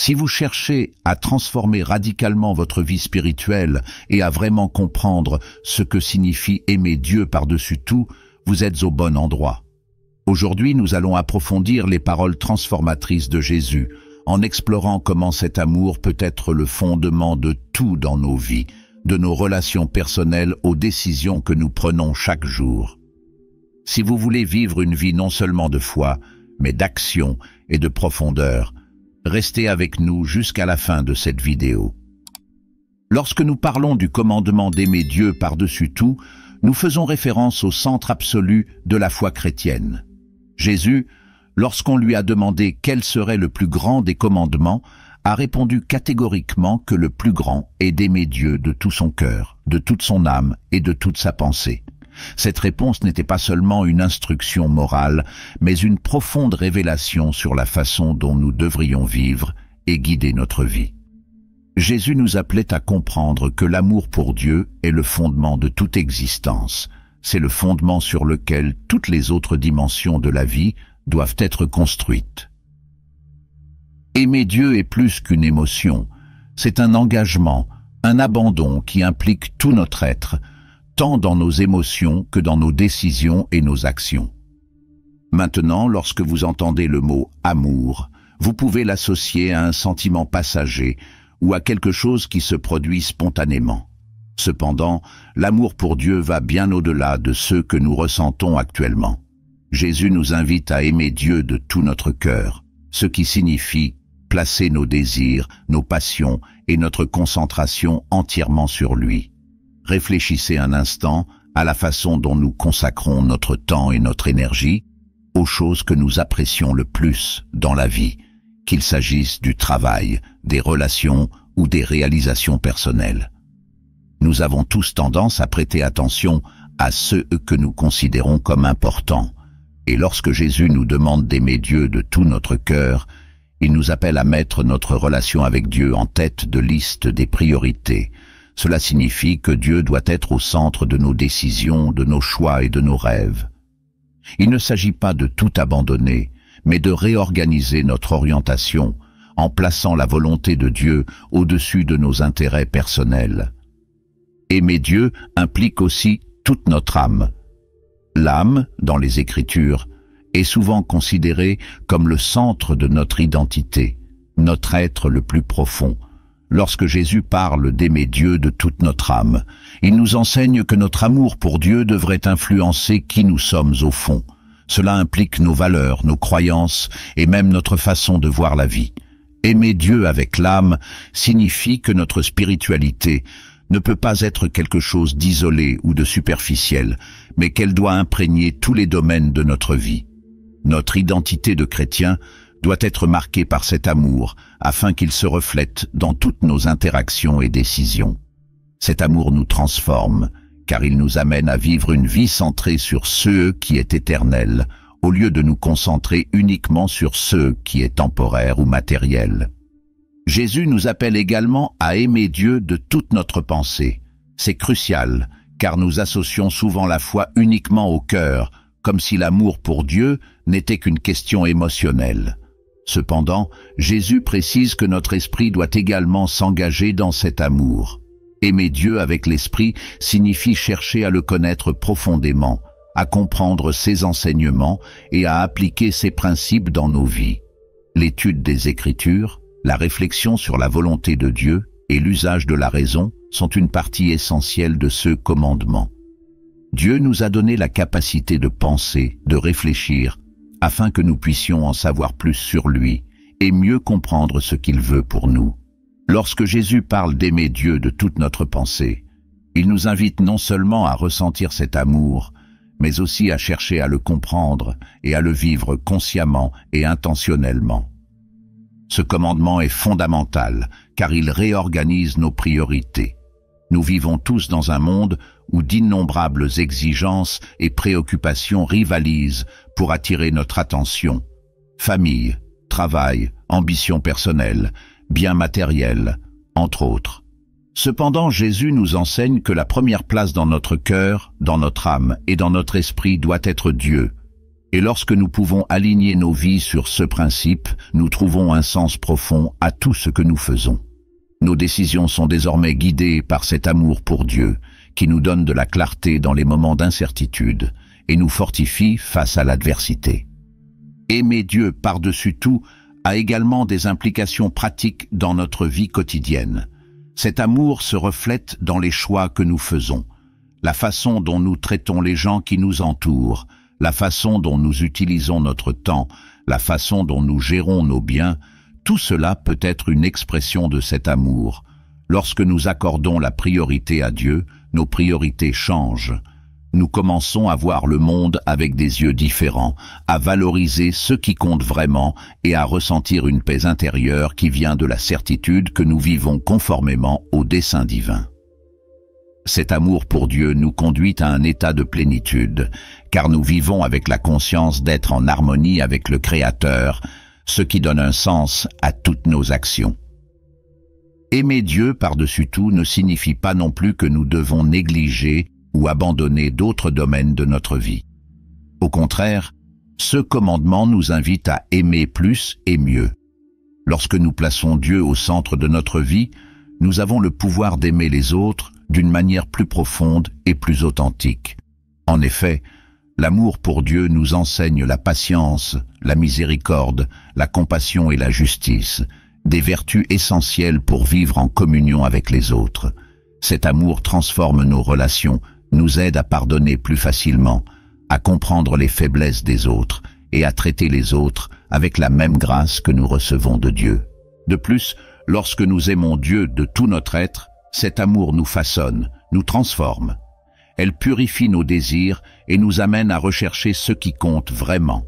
Si vous cherchez à transformer radicalement votre vie spirituelle et à vraiment comprendre ce que signifie aimer Dieu par-dessus tout, vous êtes au bon endroit. Aujourd'hui, nous allons approfondir les paroles transformatrices de Jésus, en explorant comment cet amour peut être le fondement de tout dans nos vies, de nos relations personnelles aux décisions que nous prenons chaque jour. Si vous voulez vivre une vie non seulement de foi, mais d'action et de profondeur, restez avec nous jusqu'à la fin de cette vidéo. Lorsque nous parlons du commandement d'aimer Dieu par-dessus tout, nous faisons référence au centre absolu de la foi chrétienne. Jésus, lorsqu'on lui a demandé quel serait le plus grand des commandements, a répondu catégoriquement que le plus grand est d'aimer Dieu de tout son cœur, de toute son âme et de toute sa pensée. Cette réponse n'était pas seulement une instruction morale, mais une profonde révélation sur la façon dont nous devrions vivre et guider notre vie. Jésus nous appelait à comprendre que l'amour pour Dieu est le fondement de toute existence. C'est le fondement sur lequel toutes les autres dimensions de la vie doivent être construites. Aimer Dieu est plus qu'une émotion, c'est un engagement, un abandon qui implique tout notre être, tant dans nos émotions que dans nos décisions et nos actions. Maintenant, lorsque vous entendez le mot « amour », vous pouvez l'associer à un sentiment passager ou à quelque chose qui se produit spontanément. Cependant, l'amour pour Dieu va bien au-delà de ceux que nous ressentons actuellement. Jésus nous invite à aimer Dieu de tout notre cœur, ce qui signifie placer nos désirs, nos passions et notre concentration entièrement sur lui. Réfléchissez un instant à la façon dont nous consacrons notre temps et notre énergie aux choses que nous apprécions le plus dans la vie, qu'il s'agisse du travail, des relations ou des réalisations personnelles. Nous avons tous tendance à prêter attention à ceux que nous considérons comme importants. Et lorsque Jésus nous demande d'aimer Dieu de tout notre cœur, il nous appelle à mettre notre relation avec Dieu en tête de liste des priorités. Cela signifie que Dieu doit être au centre de nos décisions, de nos choix et de nos rêves. Il ne s'agit pas de tout abandonner, mais de réorganiser notre orientation en plaçant la volonté de Dieu au-dessus de nos intérêts personnels. Aimer Dieu implique aussi toute notre âme. L'âme, dans les Écritures, est souvent considérée comme le centre de notre identité, notre être le plus profond. Lorsque Jésus parle d'aimer Dieu de toute notre âme, il nous enseigne que notre amour pour Dieu devrait influencer qui nous sommes au fond. Cela implique nos valeurs, nos croyances et même notre façon de voir la vie. Aimer Dieu avec l'âme signifie que notre spiritualité ne peut pas être quelque chose d'isolé ou de superficiel, mais qu'elle doit imprégner tous les domaines de notre vie. Notre identité de chrétien doit être marquée par cet amour, afin qu'il se reflète dans toutes nos interactions et décisions. Cet amour nous transforme, car il nous amène à vivre une vie centrée sur ce qui est éternel, au lieu de nous concentrer uniquement sur ce qui est temporaire ou matériel. Jésus nous appelle également à aimer Dieu de toute notre pensée. C'est crucial, car nous associons souvent la foi uniquement au cœur, comme si l'amour pour Dieu n'était qu'une question émotionnelle. Cependant, Jésus précise que notre esprit doit également s'engager dans cet amour. Aimer Dieu avec l'esprit signifie chercher à le connaître profondément, à comprendre ses enseignements et à appliquer ses principes dans nos vies. L'étude des Écritures, la réflexion sur la volonté de Dieu et l'usage de la raison sont une partie essentielle de ce commandement. Dieu nous a donné la capacité de penser, de réfléchir, afin que nous puissions en savoir plus sur lui et mieux comprendre ce qu'il veut pour nous. Lorsque Jésus parle d'aimer Dieu de toute notre pensée, il nous invite non seulement à ressentir cet amour, mais aussi à chercher à le comprendre et à le vivre consciemment et intentionnellement. Ce commandement est fondamental, car il réorganise nos priorités. Nous vivons tous dans un monde où d'innombrables exigences et préoccupations rivalisent pour attirer notre attention. Famille, travail, ambition personnelle, biens matériels, entre autres. Cependant, Jésus nous enseigne que la première place dans notre cœur, dans notre âme et dans notre esprit doit être Dieu. Et lorsque nous pouvons aligner nos vies sur ce principe, nous trouvons un sens profond à tout ce que nous faisons. Nos décisions sont désormais guidées par cet amour pour Dieu, qui nous donne de la clarté dans les moments d'incertitude et nous fortifie face à l'adversité. Aimer Dieu par-dessus tout a également des implications pratiques dans notre vie quotidienne. Cet amour se reflète dans les choix que nous faisons, la façon dont nous traitons les gens qui nous entourent, la façon dont nous utilisons notre temps, la façon dont nous gérons nos biens. Tout cela peut être une expression de cet amour. Lorsque nous accordons la priorité à Dieu, nos priorités changent. Nous commençons à voir le monde avec des yeux différents, à valoriser ce qui compte vraiment et à ressentir une paix intérieure qui vient de la certitude que nous vivons conformément au dessein divin. Cet amour pour Dieu nous conduit à un état de plénitude, car nous vivons avec la conscience d'être en harmonie avec le Créateur, ce qui donne un sens à toutes nos actions. Aimer Dieu par-dessus tout ne signifie pas non plus que nous devons négliger ou abandonner d'autres domaines de notre vie. Au contraire, ce commandement nous invite à aimer plus et mieux. Lorsque nous plaçons Dieu au centre de notre vie, nous avons le pouvoir d'aimer les autres d'une manière plus profonde et plus authentique. En effet, l'amour pour Dieu nous enseigne la patience, la miséricorde, la compassion et la justice, des vertus essentielles pour vivre en communion avec les autres. Cet amour transforme nos relations, nous aide à pardonner plus facilement, à comprendre les faiblesses des autres et à traiter les autres avec la même grâce que nous recevons de Dieu. De plus, lorsque nous aimons Dieu de tout notre être, cet amour nous façonne, nous transforme. Elle purifie nos désirs et nous amène à rechercher ce qui compte vraiment.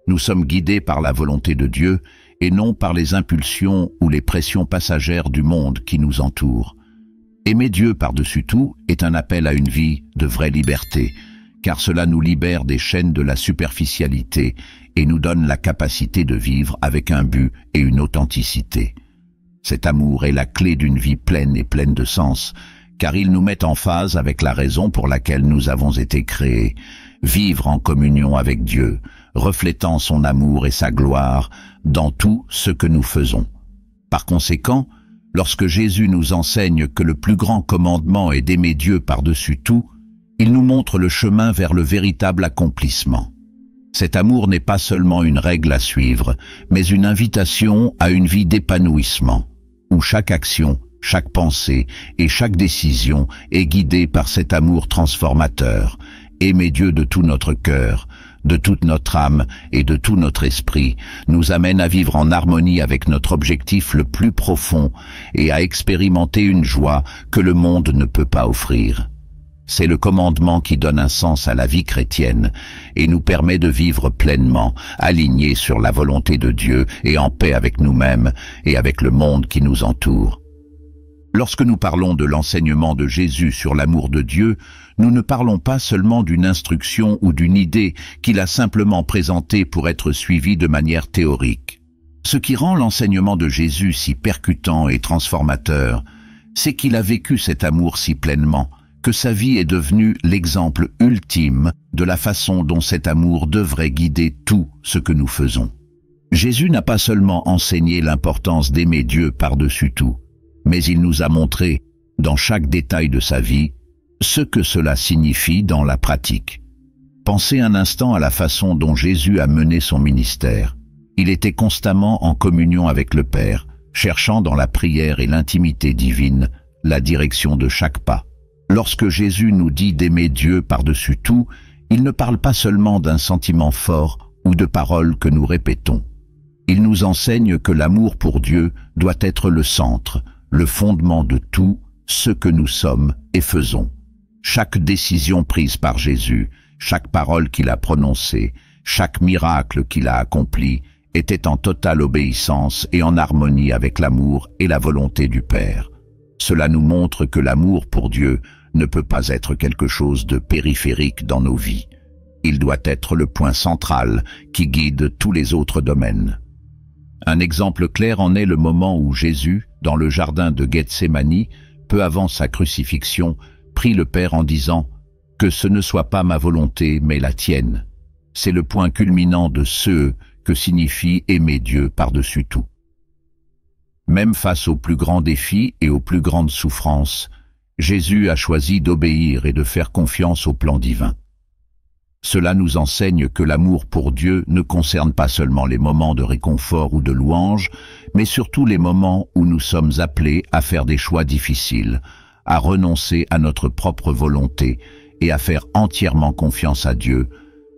Nous sommes guidés par la volonté de Dieu et non par les impulsions ou les pressions passagères du monde qui nous entoure. Aimer Dieu par-dessus tout est un appel à une vie de vraie liberté, car cela nous libère des chaînes de la superficialité et nous donne la capacité de vivre avec un but et une authenticité. Cet amour est la clé d'une vie pleine et pleine de sens, car il nous met en phase avec la raison pour laquelle nous avons été créés, vivre en communion avec Dieu, reflétant son amour et sa gloire dans tout ce que nous faisons. Par conséquent, lorsque Jésus nous enseigne que le plus grand commandement est d'aimer Dieu par-dessus tout, il nous montre le chemin vers le véritable accomplissement. Cet amour n'est pas seulement une règle à suivre, mais une invitation à une vie d'épanouissement, où chaque action, chaque pensée et chaque décision est guidée par cet amour transformateur. Aimer Dieu de tout notre cœur, de toute notre âme et de tout notre esprit nous amène à vivre en harmonie avec notre objectif le plus profond et à expérimenter une joie que le monde ne peut pas offrir. C'est le commandement qui donne un sens à la vie chrétienne et nous permet de vivre pleinement, alignés sur la volonté de Dieu et en paix avec nous-mêmes et avec le monde qui nous entoure. Lorsque nous parlons de l'enseignement de Jésus sur l'amour de Dieu, nous ne parlons pas seulement d'une instruction ou d'une idée qu'il a simplement présentée pour être suivie de manière théorique. Ce qui rend l'enseignement de Jésus si percutant et transformateur, c'est qu'il a vécu cet amour si pleinement, que sa vie est devenue l'exemple ultime de la façon dont cet amour devrait guider tout ce que nous faisons. Jésus n'a pas seulement enseigné l'importance d'aimer Dieu par-dessus tout, mais il nous a montré, dans chaque détail de sa vie, ce que cela signifie dans la pratique. Pensez un instant à la façon dont Jésus a mené son ministère. Il était constamment en communion avec le Père, cherchant dans la prière et l'intimité divine la direction de chaque pas. Lorsque Jésus nous dit d'aimer Dieu par-dessus tout, il ne parle pas seulement d'un sentiment fort ou de paroles que nous répétons. Il nous enseigne que l'amour pour Dieu doit être le centre, le fondement de tout ce que nous sommes et faisons. Chaque décision prise par Jésus, chaque parole qu'il a prononcée, chaque miracle qu'il a accompli, était en totale obéissance et en harmonie avec l'amour et la volonté du Père. Cela nous montre que l'amour pour Dieu ne peut pas être quelque chose de périphérique dans nos vies. Il doit être le point central qui guide tous les autres domaines. Un exemple clair en est le moment où Jésus, dans le jardin de Gethsémani, peu avant sa crucifixion, prie le Père en disant « Que ce ne soit pas ma volonté, mais la tienne ». C'est le point culminant de ce que signifie aimer Dieu par-dessus tout. Même face aux plus grands défis et aux plus grandes souffrances, Jésus a choisi d'obéir et de faire confiance au plan divin. Cela nous enseigne que l'amour pour Dieu ne concerne pas seulement les moments de réconfort ou de louange, mais surtout les moments où nous sommes appelés à faire des choix difficiles, à renoncer à notre propre volonté et à faire entièrement confiance à Dieu,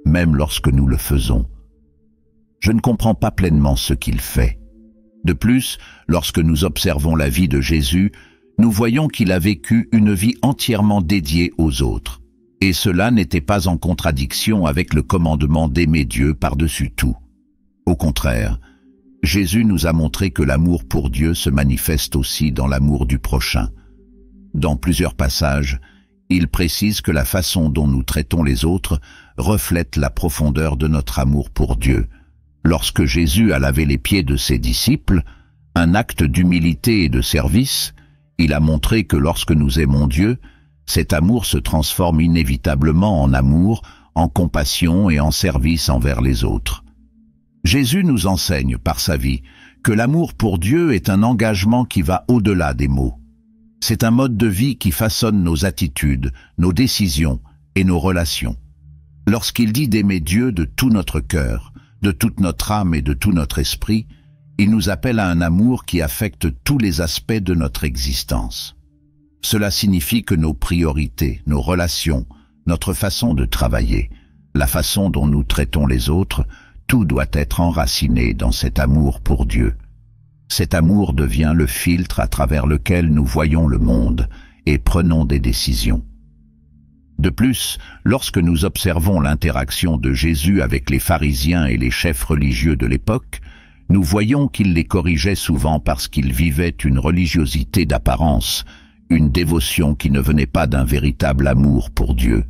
même lorsque nous le faisons. Je ne comprends pas pleinement ce qu'il fait. De plus, lorsque nous observons la vie de Jésus, nous voyons qu'il a vécu une vie entièrement dédiée aux autres. Et cela n'était pas en contradiction avec le commandement d'aimer Dieu par-dessus tout. Au contraire, Jésus nous a montré que l'amour pour Dieu se manifeste aussi dans l'amour du prochain. Dans plusieurs passages, il précise que la façon dont nous traitons les autres reflète la profondeur de notre amour pour Dieu. Lorsque Jésus a lavé les pieds de ses disciples, un acte d'humilité et de service, il a montré que lorsque nous aimons Dieu, cet amour se transforme inévitablement en amour, en compassion et en service envers les autres. Jésus nous enseigne par sa vie que l'amour pour Dieu est un engagement qui va au-delà des mots. C'est un mode de vie qui façonne nos attitudes, nos décisions et nos relations. Lorsqu'il dit d'aimer Dieu de tout notre cœur, de toute notre âme et de tout notre esprit, il nous appelle à un amour qui affecte tous les aspects de notre existence. Cela signifie que nos priorités, nos relations, notre façon de travailler, la façon dont nous traitons les autres, tout doit être enraciné dans cet amour pour Dieu. Cet amour devient le filtre à travers lequel nous voyons le monde et prenons des décisions. De plus, lorsque nous observons l'interaction de Jésus avec les pharisiens et les chefs religieux de l'époque, nous voyons qu'il les corrigeait souvent parce qu'ils vivaient une religiosité d'apparence, une dévotion qui ne venait pas d'un véritable amour pour Dieu.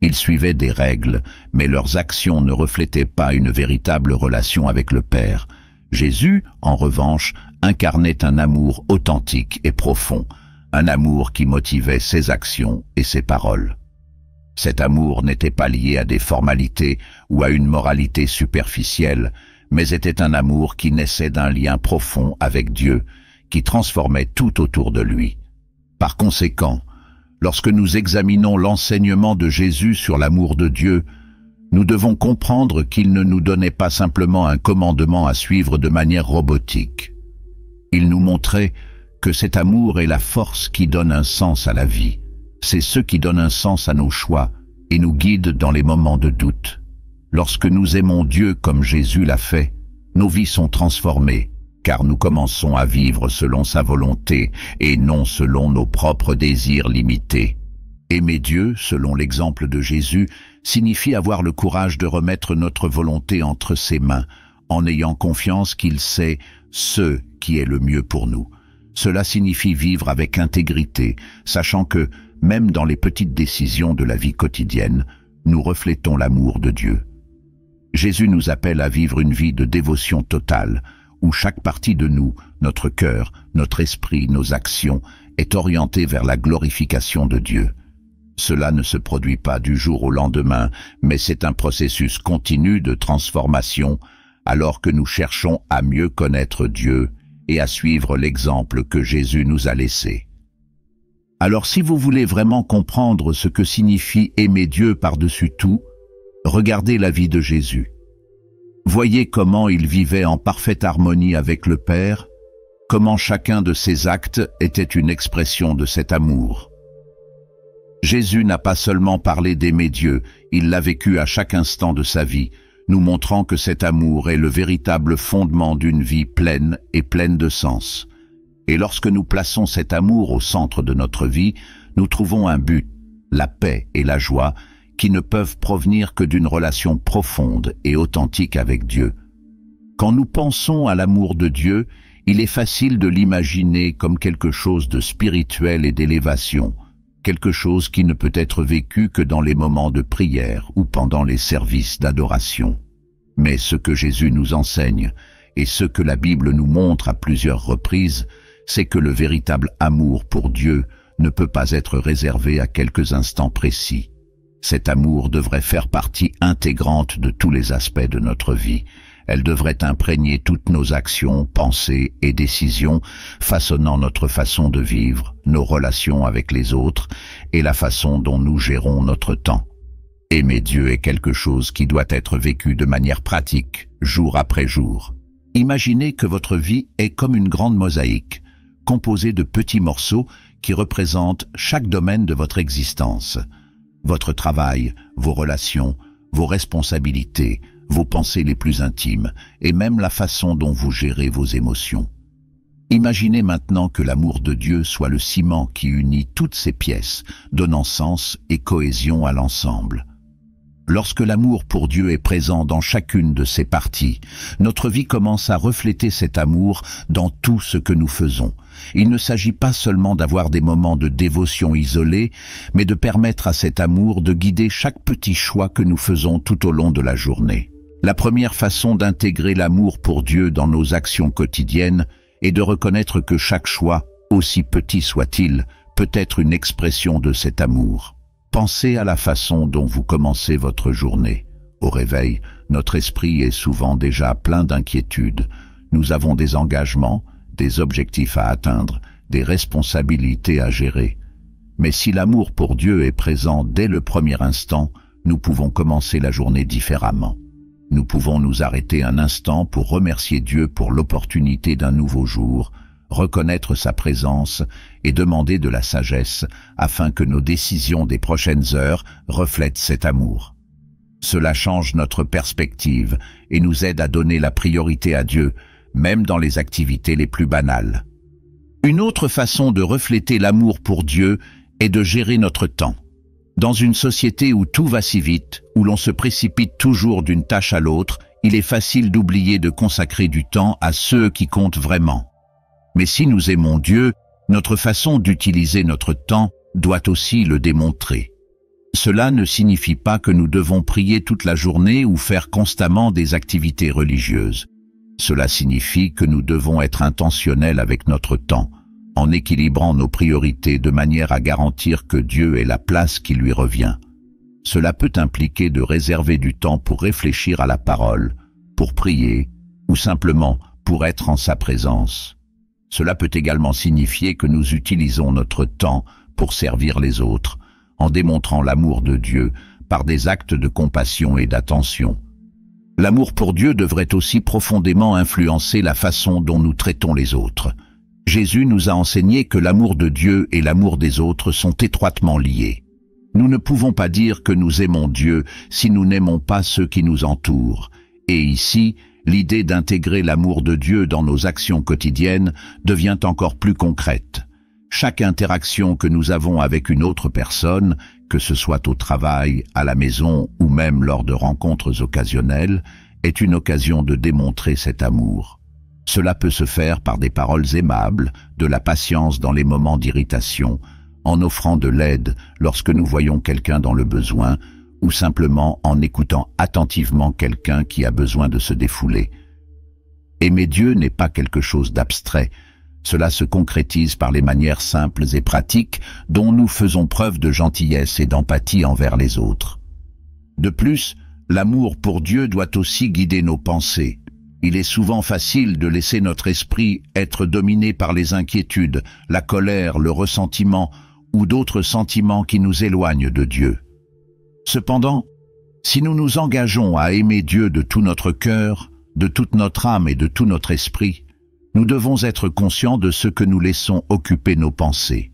Ils suivaient des règles, mais leurs actions ne reflétaient pas une véritable relation avec le Père. Jésus, en revanche, incarnait un amour authentique et profond, un amour qui motivait ses actions et ses paroles. Cet amour n'était pas lié à des formalités ou à une moralité superficielle, mais était un amour qui naissait d'un lien profond avec Dieu, qui transformait tout autour de lui. Par conséquent, lorsque nous examinons l'enseignement de Jésus sur l'amour de Dieu, nous devons comprendre qu'il ne nous donnait pas simplement un commandement à suivre de manière robotique. Il nous montrait que cet amour est la force qui donne un sens à la vie. C'est ce qui donne un sens à nos choix et nous guide dans les moments de doute. Lorsque nous aimons Dieu comme Jésus l'a fait, nos vies sont transformées, car nous commençons à vivre selon sa volonté et non selon nos propres désirs limités. Aimer Dieu, selon l'exemple de Jésus, signifie avoir le courage de remettre notre volonté entre ses mains, en ayant confiance qu'il sait ce qui est le mieux pour nous. Cela signifie vivre avec intégrité, sachant que, même dans les petites décisions de la vie quotidienne, nous reflétons l'amour de Dieu. Jésus nous appelle à vivre une vie de dévotion totale, où chaque partie de nous, notre cœur, notre esprit, nos actions, est orientée vers la glorification de Dieu. Cela ne se produit pas du jour au lendemain, mais c'est un processus continu de transformation, alors que nous cherchons à mieux connaître Dieu et à suivre l'exemple que Jésus nous a laissé. Alors si vous voulez vraiment comprendre ce que signifie aimer Dieu par-dessus tout, regardez la vie de Jésus. Voyez comment il vivait en parfaite harmonie avec le Père, comment chacun de ses actes était une expression de cet amour. Jésus n'a pas seulement parlé d'aimer Dieu, il l'a vécu à chaque instant de sa vie, nous montrant que cet amour est le véritable fondement d'une vie pleine et pleine de sens. Et lorsque nous plaçons cet amour au centre de notre vie, nous trouvons un but, la paix et la joie, qui ne peuvent provenir que d'une relation profonde et authentique avec Dieu. Quand nous pensons à l'amour de Dieu, il est facile de l'imaginer comme quelque chose de spirituel et d'élévation, quelque chose qui ne peut être vécu que dans les moments de prière ou pendant les services d'adoration. Mais ce que Jésus nous enseigne, et ce que la Bible nous montre à plusieurs reprises, c'est que le véritable amour pour Dieu ne peut pas être réservé à quelques instants précis. Cet amour devrait faire partie intégrante de tous les aspects de notre vie. Elle devrait imprégner toutes nos actions, pensées et décisions, façonnant notre façon de vivre, nos relations avec les autres et la façon dont nous gérons notre temps. Aimer Dieu est quelque chose qui doit être vécu de manière pratique, jour après jour. Imaginez que votre vie est comme une grande mosaïque, composée de petits morceaux qui représentent chaque domaine de votre existence. Votre travail, vos relations, vos responsabilités, vos pensées les plus intimes et même la façon dont vous gérez vos émotions. Imaginez maintenant que l'amour de Dieu soit le ciment qui unit toutes ces pièces, donnant sens et cohésion à l'ensemble. Lorsque l'amour pour Dieu est présent dans chacune de ses parties, notre vie commence à refléter cet amour dans tout ce que nous faisons. Il ne s'agit pas seulement d'avoir des moments de dévotion isolés, mais de permettre à cet amour de guider chaque petit choix que nous faisons tout au long de la journée. La première façon d'intégrer l'amour pour Dieu dans nos actions quotidiennes est de reconnaître que chaque choix, aussi petit soit-il, peut être une expression de cet amour. Pensez à la façon dont vous commencez votre journée. Au réveil, notre esprit est souvent déjà plein d'inquiétudes. Nous avons des engagements, des objectifs à atteindre, des responsabilités à gérer. Mais si l'amour pour Dieu est présent dès le premier instant, nous pouvons commencer la journée différemment. Nous pouvons nous arrêter un instant pour remercier Dieu pour l'opportunité d'un nouveau jour, reconnaître sa présence et demander de la sagesse afin que nos décisions des prochaines heures reflètent cet amour. Cela change notre perspective et nous aide à donner la priorité à Dieu, même dans les activités les plus banales. Une autre façon de refléter l'amour pour Dieu est de gérer notre temps. Dans une société où tout va si vite, où l'on se précipite toujours d'une tâche à l'autre, il est facile d'oublier de consacrer du temps à ceux qui comptent vraiment. Mais si nous aimons Dieu, notre façon d'utiliser notre temps doit aussi le démontrer. Cela ne signifie pas que nous devons prier toute la journée ou faire constamment des activités religieuses. Cela signifie que nous devons être intentionnels avec notre temps, en équilibrant nos priorités de manière à garantir que Dieu ait la place qui lui revient. Cela peut impliquer de réserver du temps pour réfléchir à la parole, pour prier ou simplement pour être en sa présence. Cela peut également signifier que nous utilisons notre temps pour servir les autres, en démontrant l'amour de Dieu par des actes de compassion et d'attention. L'amour pour Dieu devrait aussi profondément influencer la façon dont nous traitons les autres. Jésus nous a enseigné que l'amour de Dieu et l'amour des autres sont étroitement liés. Nous ne pouvons pas dire que nous aimons Dieu si nous n'aimons pas ceux qui nous entourent. Et ici, l'idée d'intégrer l'amour de Dieu dans nos actions quotidiennes devient encore plus concrète. Chaque interaction que nous avons avec une autre personne, que ce soit au travail, à la maison ou même lors de rencontres occasionnelles, est une occasion de démontrer cet amour. Cela peut se faire par des paroles aimables, de la patience dans les moments d'irritation, en offrant de l'aide lorsque nous voyons quelqu'un dans le besoin, ou simplement en écoutant attentivement quelqu'un qui a besoin de se défouler. Aimer Dieu n'est pas quelque chose d'abstrait. Cela se concrétise par les manières simples et pratiques dont nous faisons preuve de gentillesse et d'empathie envers les autres. De plus, l'amour pour Dieu doit aussi guider nos pensées. Il est souvent facile de laisser notre esprit être dominé par les inquiétudes, la colère, le ressentiment ou d'autres sentiments qui nous éloignent de Dieu. Cependant, si nous nous engageons à aimer Dieu de tout notre cœur, de toute notre âme et de tout notre esprit, nous devons être conscients de ce que nous laissons occuper nos pensées.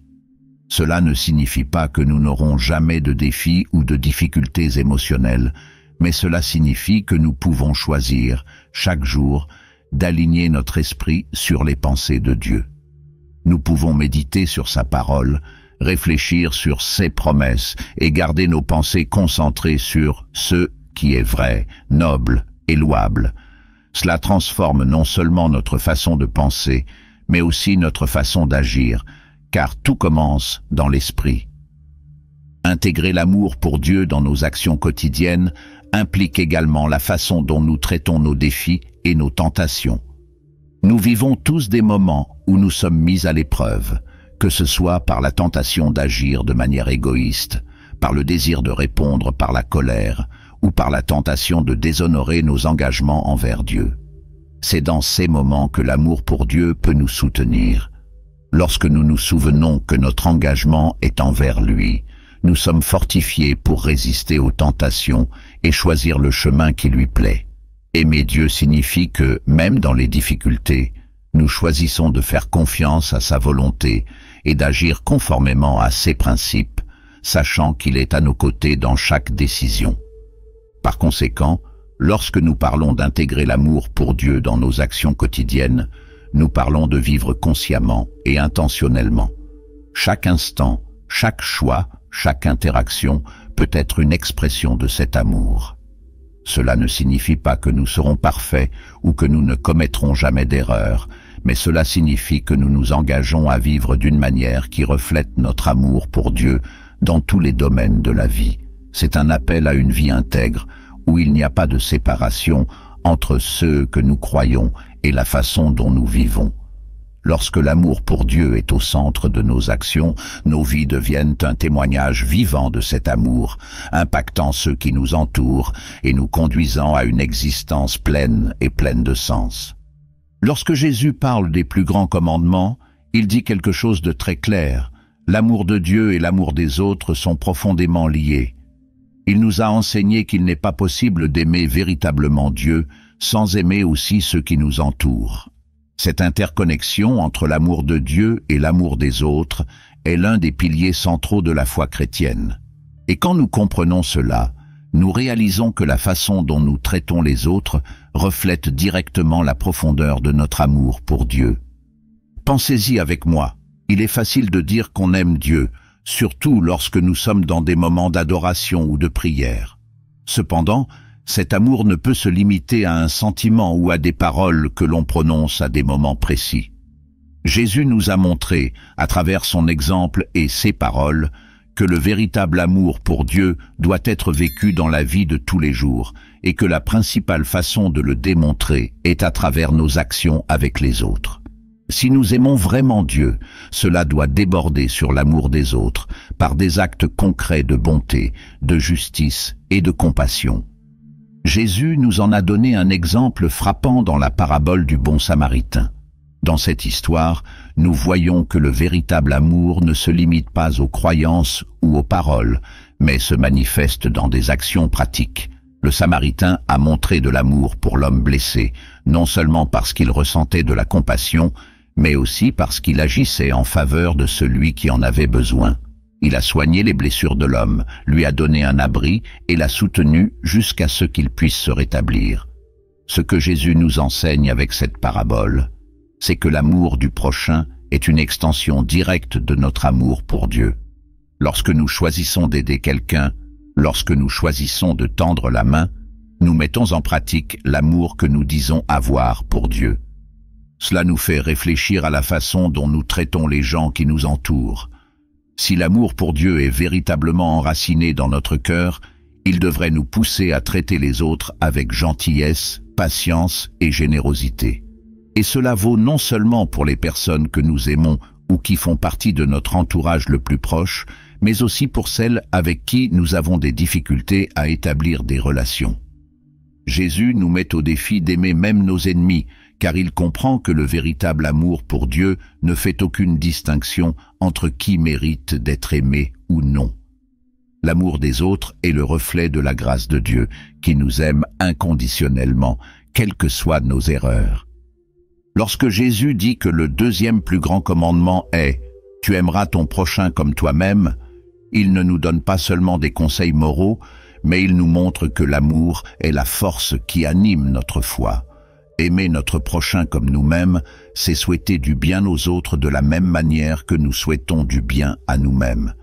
Cela ne signifie pas que nous n'aurons jamais de défis ou de difficultés émotionnelles, mais cela signifie que nous pouvons choisir, chaque jour, d'aligner notre esprit sur les pensées de Dieu. Nous pouvons méditer sur sa parole, réfléchir sur ses promesses et garder nos pensées concentrées sur ce qui est vrai, noble et louable. Cela transforme non seulement notre façon de penser, mais aussi notre façon d'agir, car tout commence dans l'esprit. Intégrer l'amour pour Dieu dans nos actions quotidiennes implique également la façon dont nous traitons nos défis et nos tentations. Nous vivons tous des moments où nous sommes mis à l'épreuve, que ce soit par la tentation d'agir de manière égoïste, par le désir de répondre par la colère ou par la tentation de déshonorer nos engagements envers Dieu. C'est dans ces moments que l'amour pour Dieu peut nous soutenir. Lorsque nous nous souvenons que notre engagement est envers lui, nous sommes fortifiés pour résister aux tentations et choisir le chemin qui lui plaît. Aimer Dieu signifie que, même dans les difficultés, nous choisissons de faire confiance à sa volonté et d'agir conformément à ses principes, sachant qu'il est à nos côtés dans chaque décision. Par conséquent, lorsque nous parlons d'intégrer l'amour pour Dieu dans nos actions quotidiennes, nous parlons de vivre consciemment et intentionnellement. Chaque instant, chaque choix, chaque interaction peut être une expression de cet amour. Cela ne signifie pas que nous serons parfaits ou que nous ne commettrons jamais d'erreurs, mais cela signifie que nous nous engageons à vivre d'une manière qui reflète notre amour pour Dieu dans tous les domaines de la vie. C'est un appel à une vie intègre, où il n'y a pas de séparation entre ce que nous croyons et la façon dont nous vivons. Lorsque l'amour pour Dieu est au centre de nos actions, nos vies deviennent un témoignage vivant de cet amour, impactant ceux qui nous entourent et nous conduisant à une existence pleine et pleine de sens. Lorsque Jésus parle des plus grands commandements, il dit quelque chose de très clair. L'amour de Dieu et l'amour des autres sont profondément liés. Il nous a enseigné qu'il n'est pas possible d'aimer véritablement Dieu sans aimer aussi ceux qui nous entourent. Cette interconnexion entre l'amour de Dieu et l'amour des autres est l'un des piliers centraux de la foi chrétienne. Et quand nous comprenons cela, nous réalisons que la façon dont nous traitons les autres reflète directement la profondeur de notre amour pour Dieu. Pensez-y avec moi, il est facile de dire qu'on aime Dieu, surtout lorsque nous sommes dans des moments d'adoration ou de prière. Cependant, cet amour ne peut se limiter à un sentiment ou à des paroles que l'on prononce à des moments précis. Jésus nous a montré, à travers son exemple et ses paroles, que le véritable amour pour Dieu doit être vécu dans la vie de tous les jours et que la principale façon de le démontrer est à travers nos actions avec les autres. Si nous aimons vraiment Dieu, cela doit déborder sur l'amour des autres par des actes concrets de bonté, de justice et de compassion. Jésus nous en a donné un exemple frappant dans la parabole du bon Samaritain. Dans cette histoire, nous voyons que le véritable amour ne se limite pas aux croyances ou aux paroles, mais se manifeste dans des actions pratiques. Le Samaritain a montré de l'amour pour l'homme blessé, non seulement parce qu'il ressentait de la compassion, mais aussi parce qu'il agissait en faveur de celui qui en avait besoin. Il a soigné les blessures de l'homme, lui a donné un abri et l'a soutenu jusqu'à ce qu'il puisse se rétablir. Ce que Jésus nous enseigne avec cette parabole, c'est que l'amour du prochain est une extension directe de notre amour pour Dieu. Lorsque nous choisissons d'aider quelqu'un, lorsque nous choisissons de tendre la main, nous mettons en pratique l'amour que nous disons avoir pour Dieu. Cela nous fait réfléchir à la façon dont nous traitons les gens qui nous entourent. Si l'amour pour Dieu est véritablement enraciné dans notre cœur, il devrait nous pousser à traiter les autres avec gentillesse, patience et générosité. Et cela vaut non seulement pour les personnes que nous aimons ou qui font partie de notre entourage le plus proche, mais aussi pour celles avec qui nous avons des difficultés à établir des relations. Jésus nous met au défi d'aimer même nos ennemis, car il comprend que le véritable amour pour Dieu ne fait aucune distinction entre qui mérite d'être aimé ou non. L'amour des autres est le reflet de la grâce de Dieu, qui nous aime inconditionnellement, quelles que soient nos erreurs. Lorsque Jésus dit que le deuxième plus grand commandement est « Tu aimeras ton prochain comme toi-même », il ne nous donne pas seulement des conseils moraux, mais il nous montre que l'amour est la force qui anime notre foi. Aimer notre prochain comme nous-mêmes, c'est souhaiter du bien aux autres de la même manière que nous souhaitons du bien à nous-mêmes.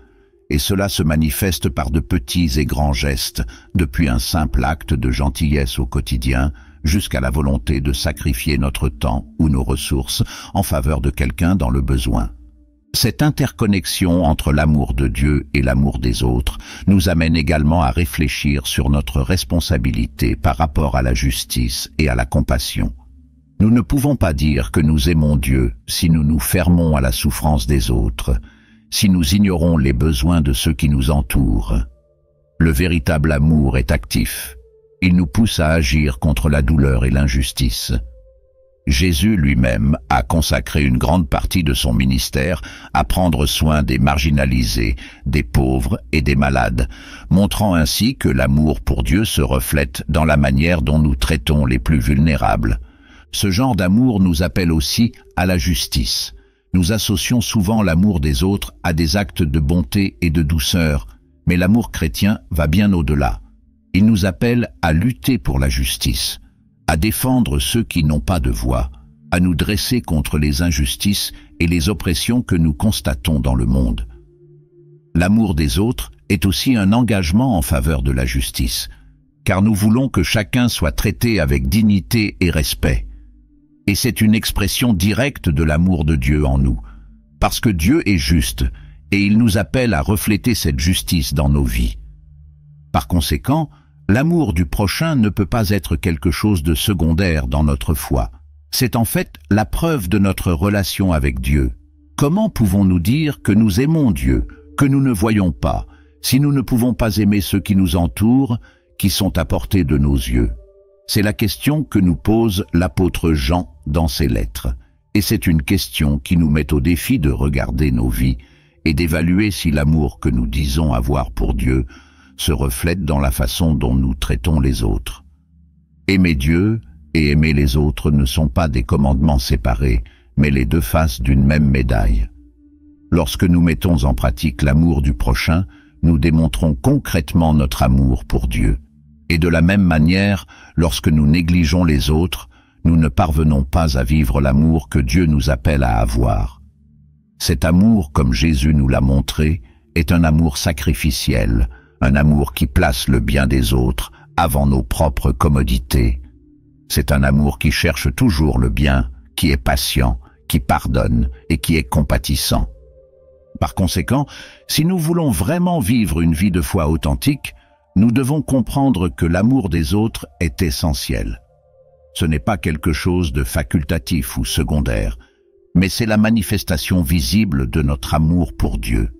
Et cela se manifeste par de petits et grands gestes, depuis un simple acte de gentillesse au quotidien, jusqu'à la volonté de sacrifier notre temps ou nos ressources en faveur de quelqu'un dans le besoin. Cette interconnexion entre l'amour de Dieu et l'amour des autres nous amène également à réfléchir sur notre responsabilité par rapport à la justice et à la compassion. Nous ne pouvons pas dire que nous aimons Dieu si nous nous fermons à la souffrance des autres. si nous ignorons les besoins de ceux qui nous entourent. Le véritable amour est actif. Il nous pousse à agir contre la douleur et l'injustice. Jésus lui-même a consacré une grande partie de son ministère à prendre soin des marginalisés, des pauvres et des malades, montrant ainsi que l'amour pour Dieu se reflète dans la manière dont nous traitons les plus vulnérables. Ce genre d'amour nous appelle aussi à la justice. Nous associons souvent l'amour des autres à des actes de bonté et de douceur, mais l'amour chrétien va bien au-delà. Il nous appelle à lutter pour la justice, à défendre ceux qui n'ont pas de voix, à nous dresser contre les injustices et les oppressions que nous constatons dans le monde. L'amour des autres est aussi un engagement en faveur de la justice, car nous voulons que chacun soit traité avec dignité et respect. Et c'est une expression directe de l'amour de Dieu en nous, parce que Dieu est juste, et il nous appelle à refléter cette justice dans nos vies. Par conséquent, l'amour du prochain ne peut pas être quelque chose de secondaire dans notre foi. C'est en fait la preuve de notre relation avec Dieu. Comment pouvons-nous dire que nous aimons Dieu, que nous ne voyons pas, si nous ne pouvons pas aimer ceux qui nous entourent, qui sont à portée de nos yeux? C'est la question que nous pose l'apôtre Jean dans ses lettres. Et c'est une question qui nous met au défi de regarder nos vies et d'évaluer si l'amour que nous disons avoir pour Dieu se reflète dans la façon dont nous traitons les autres. Aimer Dieu et aimer les autres ne sont pas des commandements séparés, mais les deux faces d'une même médaille. Lorsque nous mettons en pratique l'amour du prochain, nous démontrons concrètement notre amour pour Dieu. Et de la même manière, lorsque nous négligeons les autres, nous ne parvenons pas à vivre l'amour que Dieu nous appelle à avoir. Cet amour, comme Jésus nous l'a montré, est un amour sacrificiel, un amour qui place le bien des autres avant nos propres commodités. C'est un amour qui cherche toujours le bien, qui est patient, qui pardonne et qui est compatissant. Par conséquent, si nous voulons vraiment vivre une vie de foi authentique, nous devons comprendre que l'amour des autres est essentiel. Ce n'est pas quelque chose de facultatif ou secondaire, mais c'est la manifestation visible de notre amour pour Dieu.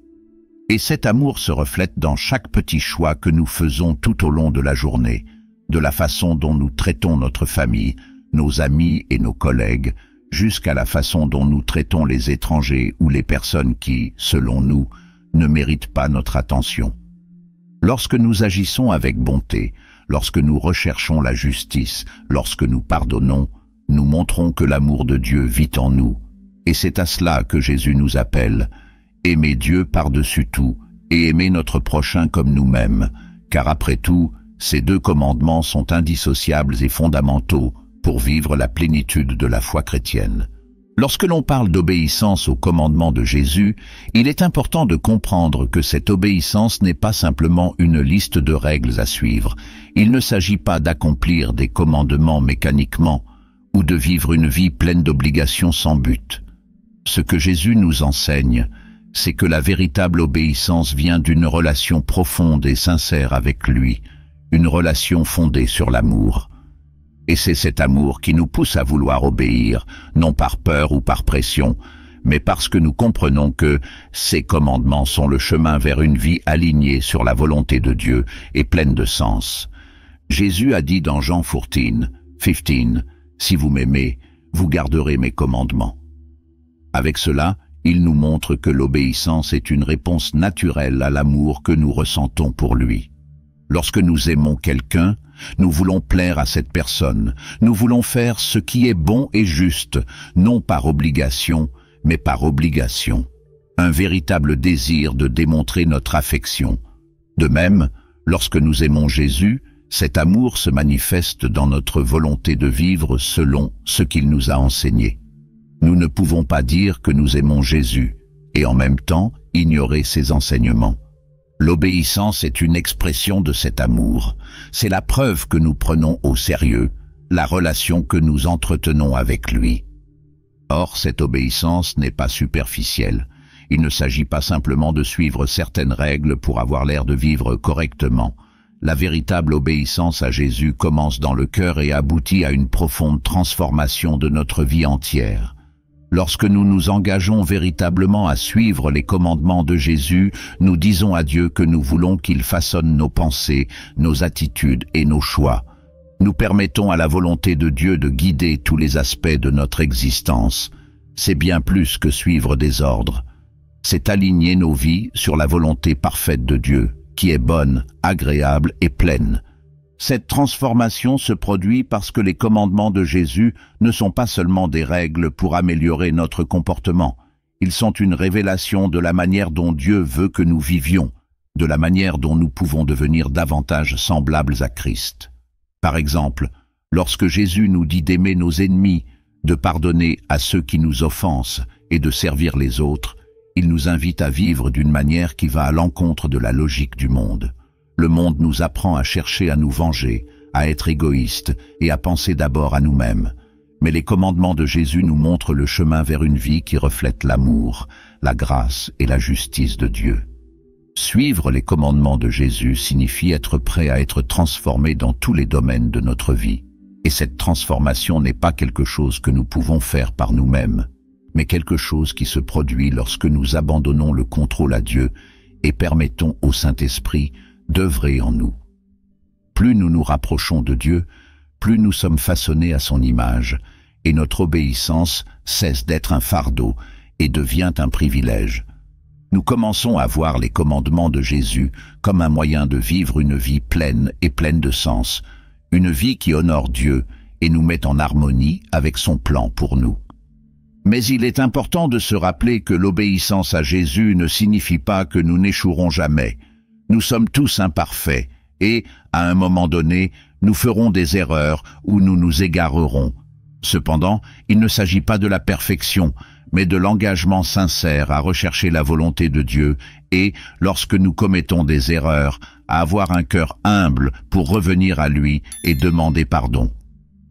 Et cet amour se reflète dans chaque petit choix que nous faisons tout au long de la journée, de la façon dont nous traitons notre famille, nos amis et nos collègues, jusqu'à la façon dont nous traitons les étrangers ou les personnes qui, selon nous, ne méritent pas notre attention. Lorsque nous agissons avec bonté, lorsque nous recherchons la justice, lorsque nous pardonnons, nous montrons que l'amour de Dieu vit en nous. Et c'est à cela que Jésus nous appelle. Aimer Dieu par-dessus tout et aimer notre prochain comme nous-mêmes, car après tout, ces deux commandements sont indissociables et fondamentaux pour vivre la plénitude de la foi chrétienne. Lorsque l'on parle d'obéissance aux commandements de Jésus, il est important de comprendre que cette obéissance n'est pas simplement une liste de règles à suivre. Il ne s'agit pas d'accomplir des commandements mécaniquement ou de vivre une vie pleine d'obligations sans but. Ce que Jésus nous enseigne, c'est que la véritable obéissance vient d'une relation profonde et sincère avec lui, une relation fondée sur l'amour. Et c'est cet amour qui nous pousse à vouloir obéir, non par peur ou par pression, mais parce que nous comprenons que ces commandements sont le chemin vers une vie alignée sur la volonté de Dieu et pleine de sens. Jésus a dit dans Jean 14, « Si vous m'aimez, vous garderez mes commandements. » Avec cela, il nous montre que l'obéissance est une réponse naturelle à l'amour que nous ressentons pour lui. Lorsque nous aimons quelqu'un, nous voulons plaire à cette personne, nous voulons faire ce qui est bon et juste, non par obligation, mais par obligation. Un véritable désir de démontrer notre affection. De même, lorsque nous aimons Jésus, cet amour se manifeste dans notre volonté de vivre selon ce qu'il nous a enseigné. Nous ne pouvons pas dire que nous aimons Jésus et en même temps ignorer ses enseignements. L'obéissance est une expression de cet amour. C'est la preuve que nous prenons au sérieux la relation que nous entretenons avec lui. Or, cette obéissance n'est pas superficielle. Il ne s'agit pas simplement de suivre certaines règles pour avoir l'air de vivre correctement. La véritable obéissance à Jésus commence dans le cœur et aboutit à une profonde transformation de notre vie entière. Lorsque nous nous engageons véritablement à suivre les commandements de Jésus, nous disons à Dieu que nous voulons qu'il façonne nos pensées, nos attitudes et nos choix. Nous permettons à la volonté de Dieu de guider tous les aspects de notre existence. C'est bien plus que suivre des ordres. C'est aligner nos vies sur la volonté parfaite de Dieu, qui est bonne, agréable et pleine. Cette transformation se produit parce que les commandements de Jésus ne sont pas seulement des règles pour améliorer notre comportement. Ils sont une révélation de la manière dont Dieu veut que nous vivions, de la manière dont nous pouvons devenir davantage semblables à Christ. Par exemple, lorsque Jésus nous dit d'aimer nos ennemis, de pardonner à ceux qui nous offensent et de servir les autres, il nous invite à vivre d'une manière qui va à l'encontre de la logique du monde. Le monde nous apprend à chercher à nous venger, à être égoïste et à penser d'abord à nous-mêmes. Mais les commandements de Jésus nous montrent le chemin vers une vie qui reflète l'amour, la grâce et la justice de Dieu. Suivre les commandements de Jésus signifie être prêt à être transformé dans tous les domaines de notre vie. Et cette transformation n'est pas quelque chose que nous pouvons faire par nous-mêmes, mais quelque chose qui se produit lorsque nous abandonnons le contrôle à Dieu et permettons au Saint-Esprit d'œuvrer en nous. Plus nous nous rapprochons de Dieu, plus nous sommes façonnés à son image, et notre obéissance cesse d'être un fardeau et devient un privilège. Nous commençons à voir les commandements de Jésus comme un moyen de vivre une vie pleine et pleine de sens, une vie qui honore Dieu et nous met en harmonie avec son plan pour nous. Mais il est important de se rappeler que l'obéissance à Jésus ne signifie pas que nous n'échouerons jamais. Nous sommes tous imparfaits et, à un moment donné, nous ferons des erreurs ou nous nous égarerons. Cependant, il ne s'agit pas de la perfection, mais de l'engagement sincère à rechercher la volonté de Dieu et, lorsque nous commettons des erreurs, à avoir un cœur humble pour revenir à lui et demander pardon.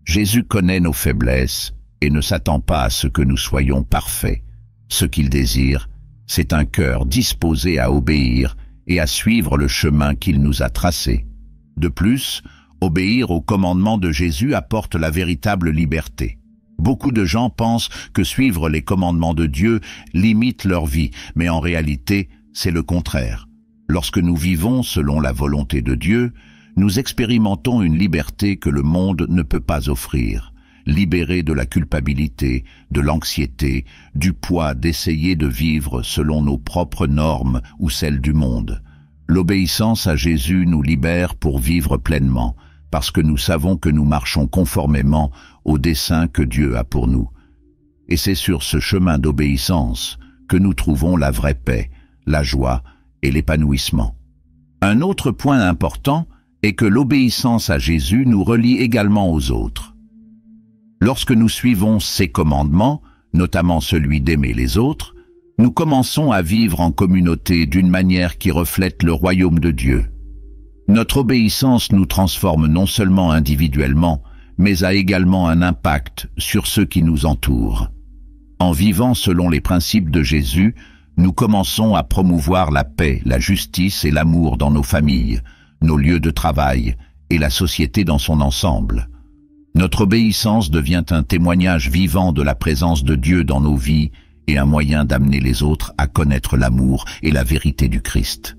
Jésus connaît nos faiblesses et ne s'attend pas à ce que nous soyons parfaits. Ce qu'il désire, c'est un cœur disposé à obéir et à suivre le chemin qu'il nous a tracé. De plus, obéir aux commandements de Jésus apporte la véritable liberté. Beaucoup de gens pensent que suivre les commandements de Dieu limite leur vie, mais en réalité, c'est le contraire. Lorsque nous vivons selon la volonté de Dieu, nous expérimentons une liberté que le monde ne peut pas offrir. Libérés de la culpabilité, de l'anxiété, du poids d'essayer de vivre selon nos propres normes ou celles du monde. L'obéissance à Jésus nous libère pour vivre pleinement, parce que nous savons que nous marchons conformément au dessein que Dieu a pour nous. Et c'est sur ce chemin d'obéissance que nous trouvons la vraie paix, la joie et l'épanouissement. Un autre point important est que l'obéissance à Jésus nous relie également aux autres. Lorsque nous suivons ses commandements, notamment celui d'aimer les autres, nous commençons à vivre en communauté d'une manière qui reflète le royaume de Dieu. Notre obéissance nous transforme non seulement individuellement, mais a également un impact sur ceux qui nous entourent. En vivant selon les principes de Jésus, nous commençons à promouvoir la paix, la justice et l'amour dans nos familles, nos lieux de travail et la société dans son ensemble. Notre obéissance devient un témoignage vivant de la présence de Dieu dans nos vies et un moyen d'amener les autres à connaître l'amour et la vérité du Christ.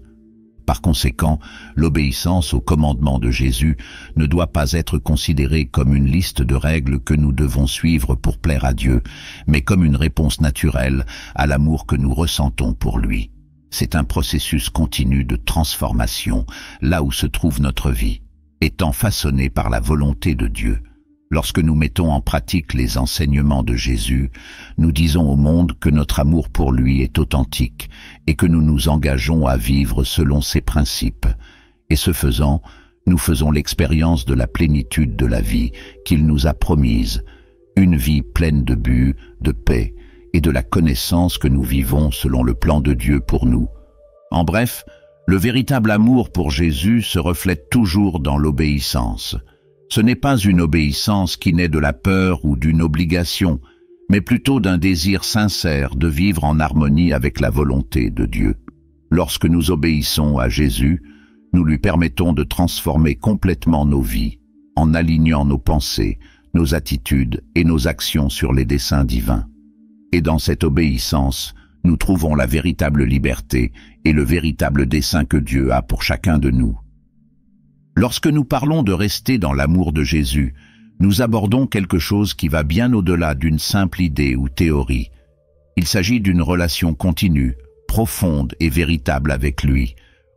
Par conséquent, l'obéissance aux commandements de Jésus ne doit pas être considérée comme une liste de règles que nous devons suivre pour plaire à Dieu, mais comme une réponse naturelle à l'amour que nous ressentons pour lui. C'est un processus continu de transformation, là où se trouve notre vie, étant façonnée par la volonté de Dieu. Lorsque nous mettons en pratique les enseignements de Jésus, nous disons au monde que notre amour pour lui est authentique et que nous nous engageons à vivre selon ses principes. Et ce faisant, nous faisons l'expérience de la plénitude de la vie qu'il nous a promise, une vie pleine de but, de paix et de la connaissance que nous vivons selon le plan de Dieu pour nous. En bref, le véritable amour pour Jésus se reflète toujours dans l'obéissance. Ce n'est pas une obéissance qui naît de la peur ou d'une obligation, mais plutôt d'un désir sincère de vivre en harmonie avec la volonté de Dieu. Lorsque nous obéissons à Jésus, nous lui permettons de transformer complètement nos vies, en alignant nos pensées, nos attitudes et nos actions sur les desseins divins. Et dans cette obéissance, nous trouvons la véritable liberté et le véritable dessein que Dieu a pour chacun de nous. Lorsque nous parlons de rester dans l'amour de Jésus, nous abordons quelque chose qui va bien au-delà d'une simple idée ou théorie. Il s'agit d'une relation continue, profonde et véritable avec lui,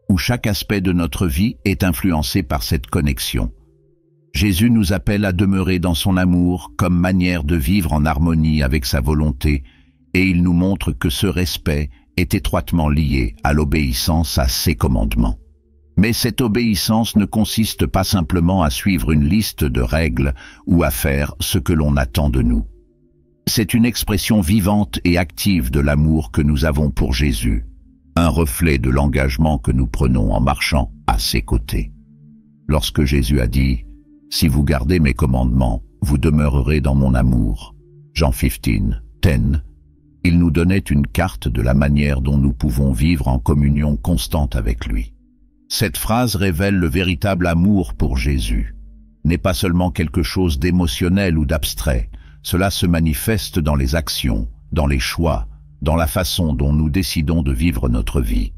où chaque aspect de notre vie est influencé par cette connexion. Jésus nous appelle à demeurer dans son amour comme manière de vivre en harmonie avec sa volonté, et il nous montre que ce respect est étroitement lié à l'obéissance à ses commandements. Mais cette obéissance ne consiste pas simplement à suivre une liste de règles ou à faire ce que l'on attend de nous. C'est une expression vivante et active de l'amour que nous avons pour Jésus, un reflet de l'engagement que nous prenons en marchant à ses côtés. Lorsque Jésus a dit « Si vous gardez mes commandements, vous demeurerez dans mon amour » Jean 15:10, il nous donnait une carte de la manière dont nous pouvons vivre en communion constante avec lui. Cette phrase révèle le véritable amour pour Jésus. N'est pas seulement quelque chose d'émotionnel ou d'abstrait, cela se manifeste dans les actions, dans les choix, dans la façon dont nous décidons de vivre notre vie.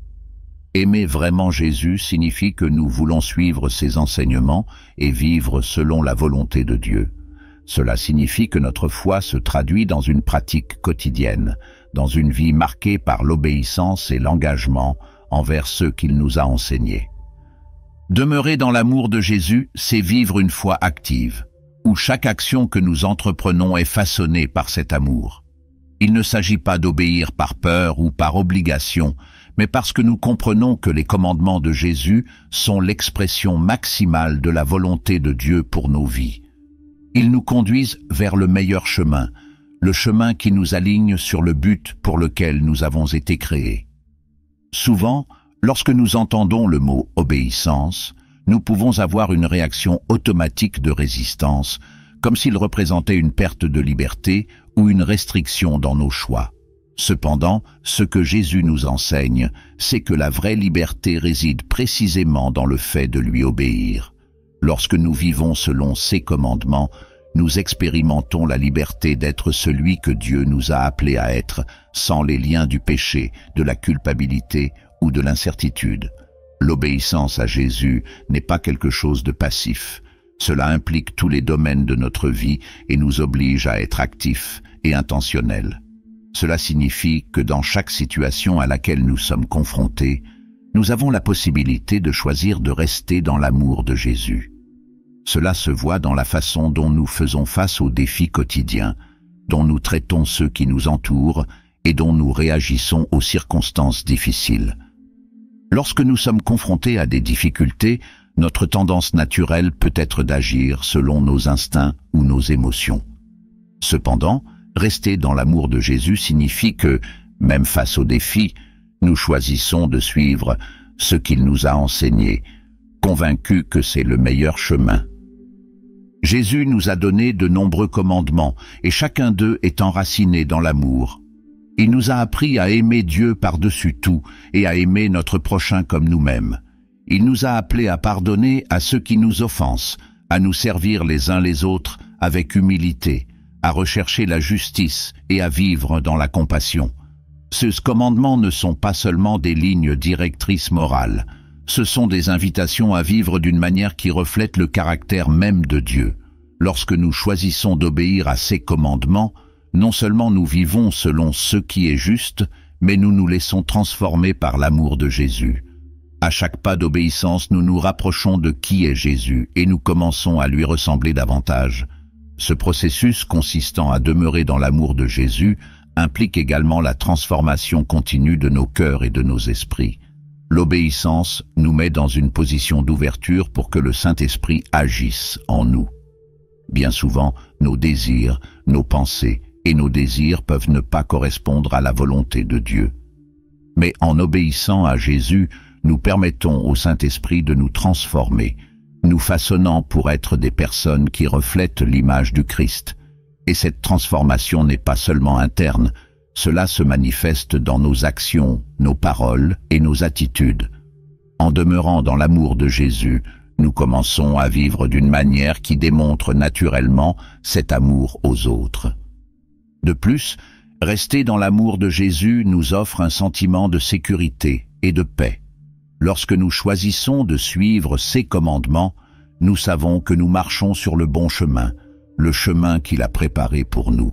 Aimer vraiment Jésus signifie que nous voulons suivre ses enseignements et vivre selon la volonté de Dieu. Cela signifie que notre foi se traduit dans une pratique quotidienne, dans une vie marquée par l'obéissance et l'engagement envers ceux qu'il nous a enseignés. Demeurer dans l'amour de Jésus, c'est vivre une foi active, où chaque action que nous entreprenons est façonnée par cet amour. Il ne s'agit pas d'obéir par peur ou par obligation, mais parce que nous comprenons que les commandements de Jésus sont l'expression maximale de la volonté de Dieu pour nos vies. Ils nous conduisent vers le meilleur chemin, le chemin qui nous aligne sur le but pour lequel nous avons été créés. Souvent, lorsque nous entendons le mot « obéissance », nous pouvons avoir une réaction automatique de résistance, comme s'il représentait une perte de liberté ou une restriction dans nos choix. Cependant, ce que Jésus nous enseigne, c'est que la vraie liberté réside précisément dans le fait de lui obéir. Lorsque nous vivons selon ses commandements, nous expérimentons la liberté d'être celui que Dieu nous a appelés à être, sans les liens du péché, de la culpabilité ou de l'incertitude. L'obéissance à Jésus n'est pas quelque chose de passif. Cela implique tous les domaines de notre vie et nous oblige à être actifs et intentionnels. Cela signifie que dans chaque situation à laquelle nous sommes confrontés, nous avons la possibilité de choisir de rester dans l'amour de Jésus. Cela se voit dans la façon dont nous faisons face aux défis quotidiens, dont nous traitons ceux qui nous entourent et dont nous réagissons aux circonstances difficiles. Lorsque nous sommes confrontés à des difficultés, notre tendance naturelle peut être d'agir selon nos instincts ou nos émotions. Cependant, rester dans l'amour de Jésus signifie que, même face aux défis, nous choisissons de suivre ce qu'il nous a enseigné, convaincus que c'est le meilleur chemin. Jésus nous a donné de nombreux commandements et chacun d'eux est enraciné dans l'amour. Il nous a appris à aimer Dieu par-dessus tout et à aimer notre prochain comme nous-mêmes. Il nous a appelés à pardonner à ceux qui nous offensent, à nous servir les uns les autres avec humilité, à rechercher la justice et à vivre dans la compassion. Ces commandements ne sont pas seulement des lignes directrices morales, ce sont des invitations à vivre d'une manière qui reflète le caractère même de Dieu. Lorsque nous choisissons d'obéir à ses commandements, non seulement nous vivons selon ce qui est juste, mais nous nous laissons transformer par l'amour de Jésus. À chaque pas d'obéissance, nous nous rapprochons de qui est Jésus et nous commençons à lui ressembler davantage. Ce processus consistant à demeurer dans l'amour de Jésus implique également la transformation continue de nos cœurs et de nos esprits. L'obéissance nous met dans une position d'ouverture pour que le Saint-Esprit agisse en nous. Bien souvent, nos désirs, nos pensées et nos désirs peuvent ne pas correspondre à la volonté de Dieu. Mais en obéissant à Jésus, nous permettons au Saint-Esprit de nous transformer, nous façonnant pour être des personnes qui reflètent l'image du Christ. Et cette transformation n'est pas seulement interne, cela se manifeste dans nos actions, nos paroles et nos attitudes. En demeurant dans l'amour de Jésus, nous commençons à vivre d'une manière qui démontre naturellement cet amour aux autres. De plus, Rester dans l'amour de Jésus nous offre un sentiment de sécurité et de paix. Lorsque nous choisissons de suivre ses commandements, nous savons que nous marchons sur le bon chemin, le chemin qu'il a préparé pour nous.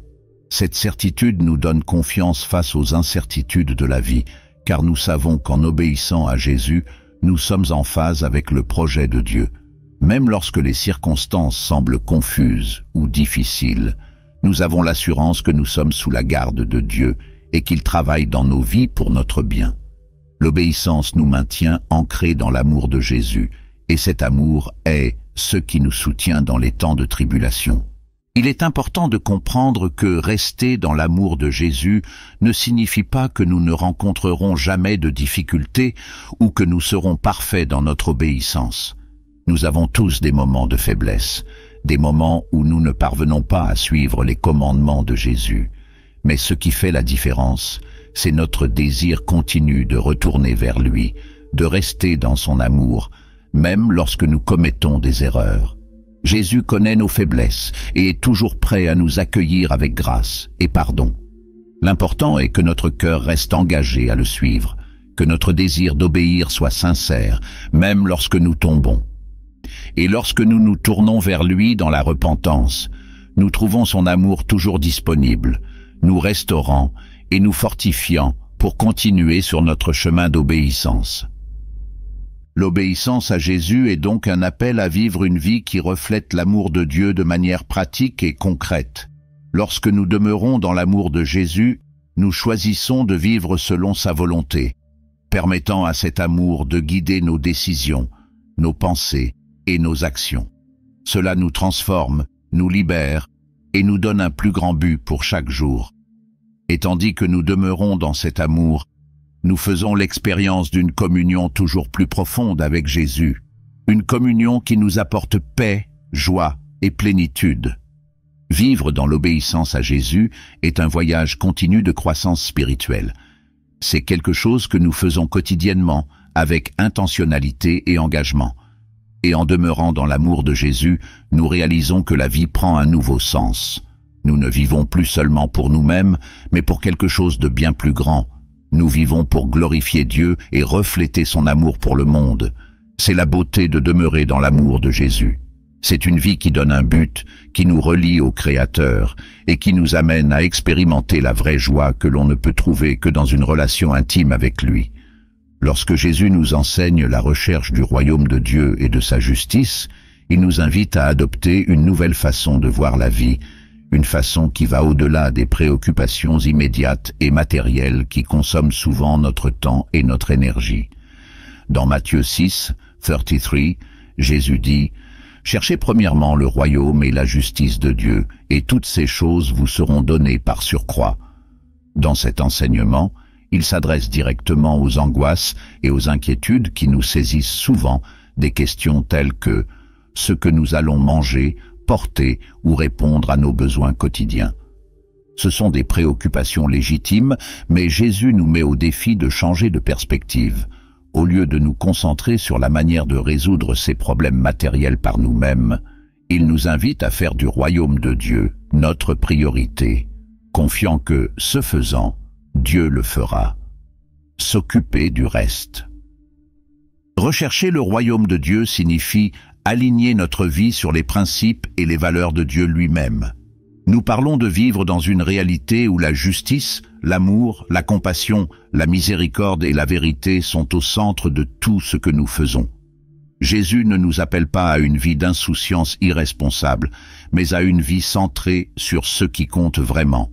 Cette certitude nous donne confiance face aux incertitudes de la vie, car nous savons qu'en obéissant à Jésus, nous sommes en phase avec le projet de Dieu. Même lorsque les circonstances semblent confuses ou difficiles, nous avons l'assurance que nous sommes sous la garde de Dieu et qu'il travaille dans nos vies pour notre bien. L'obéissance nous maintient ancrés dans l'amour de Jésus, et cet amour est ce qui nous soutient dans les temps de tribulation. Il est important de comprendre que rester dans l'amour de Jésus ne signifie pas que nous ne rencontrerons jamais de difficultés ou que nous serons parfaits dans notre obéissance. Nous avons tous des moments de faiblesse, des moments où nous ne parvenons pas à suivre les commandements de Jésus. Mais ce qui fait la différence, c'est notre désir continu de retourner vers lui, de rester dans son amour, même lorsque nous commettons des erreurs. Jésus connaît nos faiblesses et est toujours prêt à nous accueillir avec grâce et pardon. L'important est que notre cœur reste engagé à le suivre, que notre désir d'obéir soit sincère, même lorsque nous tombons. Et lorsque nous nous tournons vers lui dans la repentance, nous trouvons son amour toujours disponible, nous restaurant et nous fortifiant pour continuer sur notre chemin d'obéissance. L'obéissance à Jésus est donc un appel à vivre une vie qui reflète l'amour de Dieu de manière pratique et concrète. Lorsque nous demeurons dans l'amour de Jésus, nous choisissons de vivre selon sa volonté, permettant à cet amour de guider nos décisions, nos pensées et nos actions. Cela nous transforme, nous libère et nous donne un plus grand but pour chaque jour. Et tandis que nous demeurons dans cet amour, nous faisons l'expérience d'une communion toujours plus profonde avec Jésus, une communion qui nous apporte paix, joie et plénitude. Vivre dans l'obéissance à Jésus est un voyage continu de croissance spirituelle. C'est quelque chose que nous faisons quotidiennement, avec intentionnalité et engagement. Et en demeurant dans l'amour de Jésus, nous réalisons que la vie prend un nouveau sens. Nous ne vivons plus seulement pour nous-mêmes, mais pour quelque chose de bien plus grand. Nous vivons pour glorifier Dieu et refléter son amour pour le monde. C'est la beauté de demeurer dans l'amour de Jésus. C'est une vie qui donne un but, qui nous relie au Créateur et qui nous amène à expérimenter la vraie joie que l'on ne peut trouver que dans une relation intime avec lui. Lorsque Jésus nous enseigne la recherche du royaume de Dieu et de sa justice, il nous invite à adopter une nouvelle façon de voir la vie, une façon qui va au-delà des préoccupations immédiates et matérielles qui consomment souvent notre temps et notre énergie. Dans Matthieu 6, 33, Jésus dit « Cherchez premièrement le royaume et la justice de Dieu, et toutes ces choses vous seront données par surcroît. » Dans cet enseignement, il s'adresse directement aux angoisses et aux inquiétudes qui nous saisissent souvent, des questions telles que « ce que nous allons manger ?» porter ou répondre à nos besoins quotidiens. Ce sont des préoccupations légitimes, mais Jésus nous met au défi de changer de perspective. Au lieu de nous concentrer sur la manière de résoudre ces problèmes matériels par nous-mêmes, il nous invite à faire du royaume de Dieu notre priorité, confiant que, ce faisant, Dieu le fera. S'occuper du reste. Rechercher le royaume de Dieu signifie aligner notre vie sur les principes et les valeurs de Dieu lui-même. Nous parlons de vivre dans une réalité où la justice, l'amour, la compassion, la miséricorde et la vérité sont au centre de tout ce que nous faisons. Jésus ne nous appelle pas à une vie d'insouciance irresponsable, mais à une vie centrée sur ce qui compte vraiment,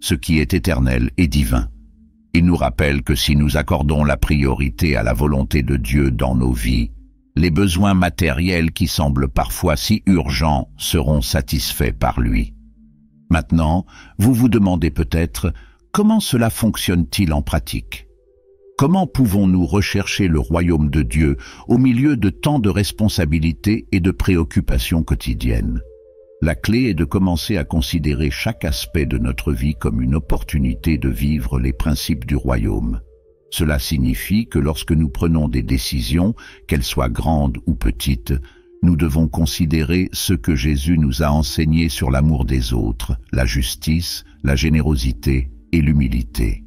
ce qui est éternel et divin. Il nous rappelle que si nous accordons la priorité à la volonté de Dieu dans nos vies, les besoins matériels qui semblent parfois si urgents seront satisfaits par lui. Maintenant, vous vous demandez peut-être comment cela fonctionne-t-il en pratique? Comment pouvons-nous rechercher le royaume de Dieu au milieu de tant de responsabilités et de préoccupations quotidiennes? La clé est de commencer à considérer chaque aspect de notre vie comme une opportunité de vivre les principes du royaume. Cela signifie que lorsque nous prenons des décisions, qu'elles soient grandes ou petites, nous devons considérer ce que Jésus nous a enseigné sur l'amour des autres, la justice, la générosité et l'humilité.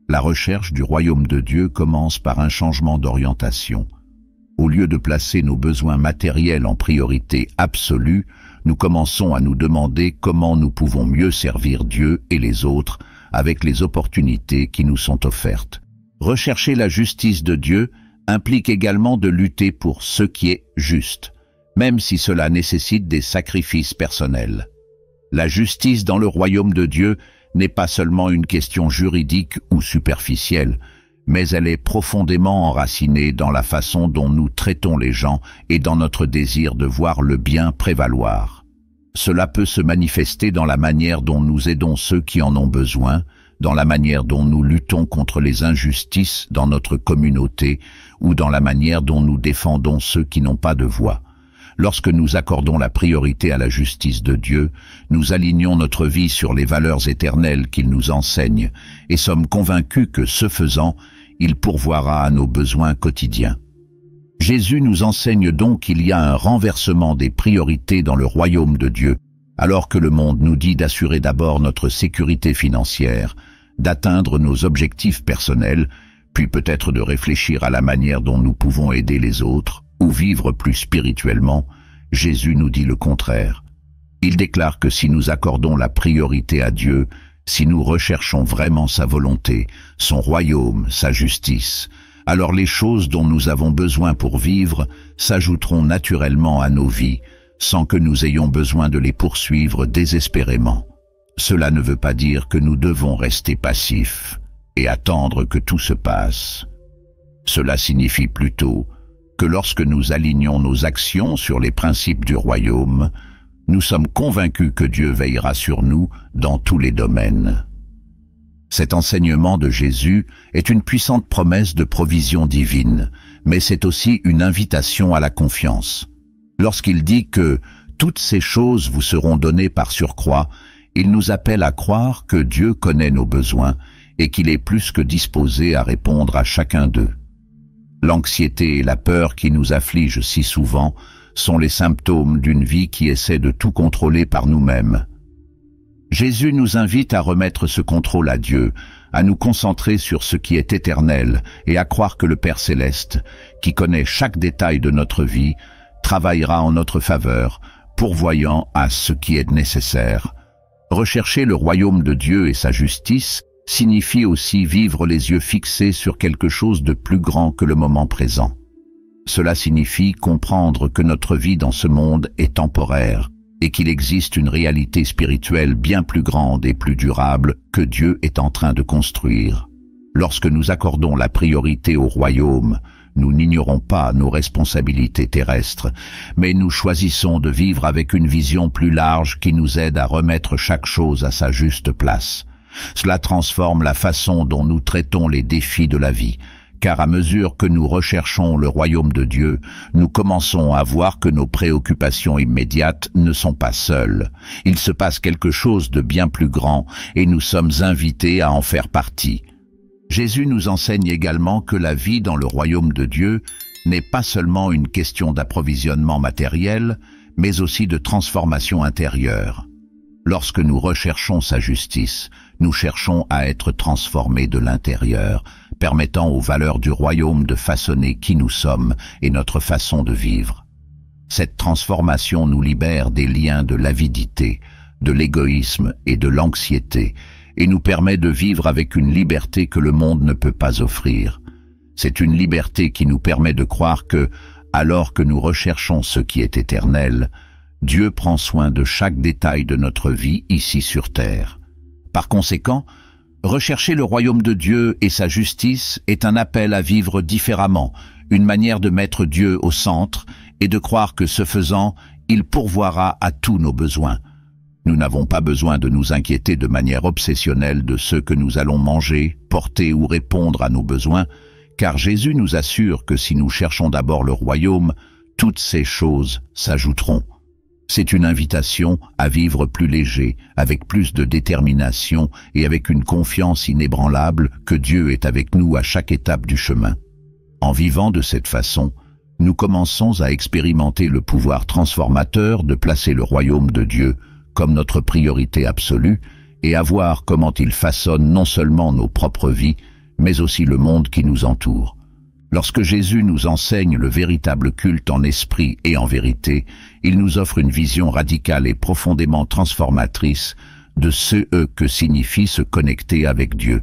La recherche du royaume de Dieu commence par un changement d'orientation. Au lieu de placer nos besoins matériels en priorité absolue, nous commençons à nous demander comment nous pouvons mieux servir Dieu et les autres avec les opportunités qui nous sont offertes. Rechercher la justice de Dieu implique également de lutter pour ce qui est juste, même si cela nécessite des sacrifices personnels. La justice dans le royaume de Dieu n'est pas seulement une question juridique ou superficielle, mais elle est profondément enracinée dans la façon dont nous traitons les gens et dans notre désir de voir le bien prévaloir. Cela peut se manifester dans la manière dont nous aidons ceux qui en ont besoin, dans la manière dont nous luttons contre les injustices dans notre communauté ou dans la manière dont nous défendons ceux qui n'ont pas de voix. Lorsque nous accordons la priorité à la justice de Dieu, nous alignons notre vie sur les valeurs éternelles qu'il nous enseigne et sommes convaincus que, ce faisant, il pourvoira à nos besoins quotidiens. Jésus nous enseigne donc qu'il y a un renversement des priorités dans le royaume de Dieu, alors que le monde nous dit d'assurer d'abord notre sécurité financière, d'atteindre nos objectifs personnels, puis peut-être de réfléchir à la manière dont nous pouvons aider les autres, ou vivre plus spirituellement. Jésus nous dit le contraire. Il déclare que si nous accordons la priorité à Dieu, si nous recherchons vraiment sa volonté, son royaume, sa justice, alors les choses dont nous avons besoin pour vivre s'ajouteront naturellement à nos vies, sans que nous ayons besoin de les poursuivre désespérément. Cela ne veut pas dire que nous devons rester passifs et attendre que tout se passe. Cela signifie plutôt que lorsque nous alignons nos actions sur les principes du royaume, nous sommes convaincus que Dieu veillera sur nous dans tous les domaines. Cet enseignement de Jésus est une puissante promesse de provision divine, mais c'est aussi une invitation à la confiance. Lorsqu'il dit que « toutes ces choses vous seront données par surcroît », il nous appelle à croire que Dieu connaît nos besoins et qu'il est plus que disposé à répondre à chacun d'eux. L'anxiété et la peur qui nous affligent si souvent sont les symptômes d'une vie qui essaie de tout contrôler par nous-mêmes. Jésus nous invite à remettre ce contrôle à Dieu, à nous concentrer sur ce qui est éternel et à croire que le Père Céleste, qui connaît chaque détail de notre vie, travaillera en notre faveur, pourvoyant à ce qui est nécessaire. Rechercher le royaume de Dieu et sa justice signifie aussi vivre les yeux fixés sur quelque chose de plus grand que le moment présent. Cela signifie comprendre que notre vie dans ce monde est temporaire et qu'il existe une réalité spirituelle bien plus grande et plus durable que Dieu est en train de construire. Lorsque nous accordons la priorité au royaume, nous n'ignorons pas nos responsabilités terrestres, mais nous choisissons de vivre avec une vision plus large qui nous aide à remettre chaque chose à sa juste place. Cela transforme la façon dont nous traitons les défis de la vie, car à mesure que nous recherchons le royaume de Dieu, nous commençons à voir que nos préoccupations immédiates ne sont pas seules. Il se passe quelque chose de bien plus grand et nous sommes invités à en faire partie. Jésus nous enseigne également que la vie dans le royaume de Dieu n'est pas seulement une question d'approvisionnement matériel, mais aussi de transformation intérieure. Lorsque nous recherchons sa justice, nous cherchons à être transformés de l'intérieur, permettant aux valeurs du royaume de façonner qui nous sommes et notre façon de vivre. Cette transformation nous libère des liens de l'avidité, de l'égoïsme et de l'anxiété, et nous permet de vivre avec une liberté que le monde ne peut pas offrir. C'est une liberté qui nous permet de croire que, alors que nous recherchons ce qui est éternel, Dieu prend soin de chaque détail de notre vie ici sur terre. Par conséquent, rechercher le royaume de Dieu et sa justice est un appel à vivre différemment, une manière de mettre Dieu au centre et de croire que ce faisant, il pourvoira à tous nos besoins. Nous n'avons pas besoin de nous inquiéter de manière obsessionnelle de ce que nous allons manger, porter ou répondre à nos besoins, car Jésus nous assure que si nous cherchons d'abord le royaume, toutes ces choses s'ajouteront. C'est une invitation à vivre plus léger, avec plus de détermination et avec une confiance inébranlable que Dieu est avec nous à chaque étape du chemin. En vivant de cette façon, nous commençons à expérimenter le pouvoir transformateur de placer le royaume de Dieu comme notre priorité absolue et à voir comment il façonne non seulement nos propres vies, mais aussi le monde qui nous entoure. Lorsque Jésus nous enseigne le véritable culte en esprit et en vérité, il nous offre une vision radicale et profondément transformatrice de ce que signifie se connecter avec Dieu.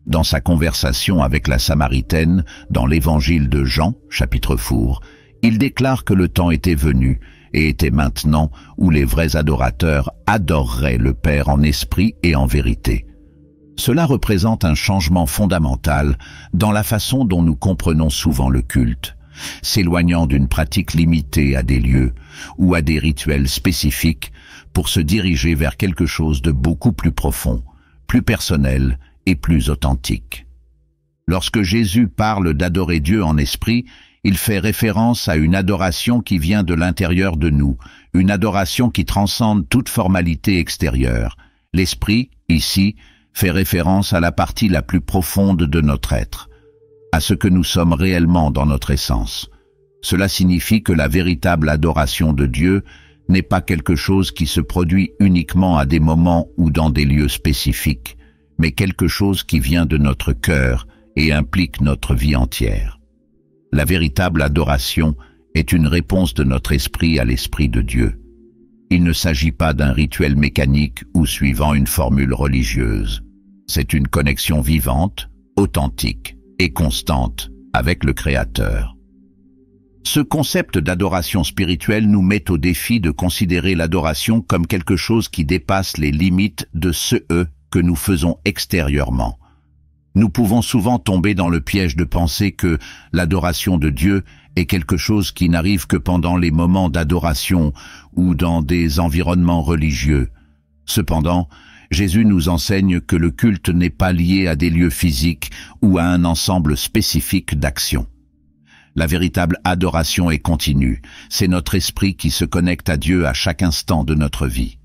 Dans sa conversation avec la Samaritaine, dans l'évangile de Jean, chapitre 4, il déclare que le temps était venu et était maintenant où les vrais adorateurs adoreraient le Père en esprit et en vérité. Cela représente un changement fondamental dans la façon dont nous comprenons souvent le culte, s'éloignant d'une pratique limitée à des lieux ou à des rituels spécifiques pour se diriger vers quelque chose de beaucoup plus profond, plus personnel et plus authentique. Lorsque Jésus parle d'adorer Dieu en esprit, il fait référence à une adoration qui vient de l'intérieur de nous, une adoration qui transcende toute formalité extérieure. L'esprit, ici, fait référence à la partie la plus profonde de notre être, à ce que nous sommes réellement dans notre essence. Cela signifie que la véritable adoration de Dieu n'est pas quelque chose qui se produit uniquement à des moments ou dans des lieux spécifiques, mais quelque chose qui vient de notre cœur et implique notre vie entière. La véritable adoration est une réponse de notre esprit à l'Esprit de Dieu. Il ne s'agit pas d'un rituel mécanique ou suivant une formule religieuse. C'est une connexion vivante, authentique et constante avec le Créateur. Ce concept d'adoration spirituelle nous met au défi de considérer l'adoration comme quelque chose qui dépasse les limites de ce que nous faisons extérieurement. Nous pouvons souvent tomber dans le piège de penser que l'adoration de Dieu est quelque chose qui n'arrive que pendant les moments d'adoration ou dans des environnements religieux. Cependant, Jésus nous enseigne que le culte n'est pas lié à des lieux physiques ou à un ensemble spécifique d'actions. La véritable adoration est continue, c'est notre esprit qui se connecte à Dieu à chaque instant de notre vie.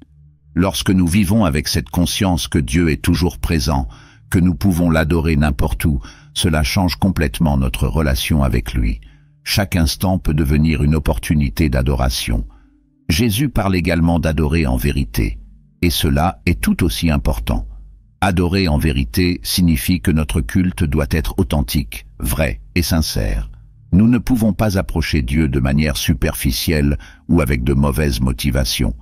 Lorsque nous vivons avec cette conscience que Dieu est toujours présent, que nous pouvons l'adorer n'importe où, cela change complètement notre relation avec lui. Chaque instant peut devenir une opportunité d'adoration. Jésus parle également d'adorer en vérité, et cela est tout aussi important. Adorer en vérité signifie que notre culte doit être authentique, vrai et sincère. Nous ne pouvons pas approcher Dieu de manière superficielle ou avec de mauvaises motivations.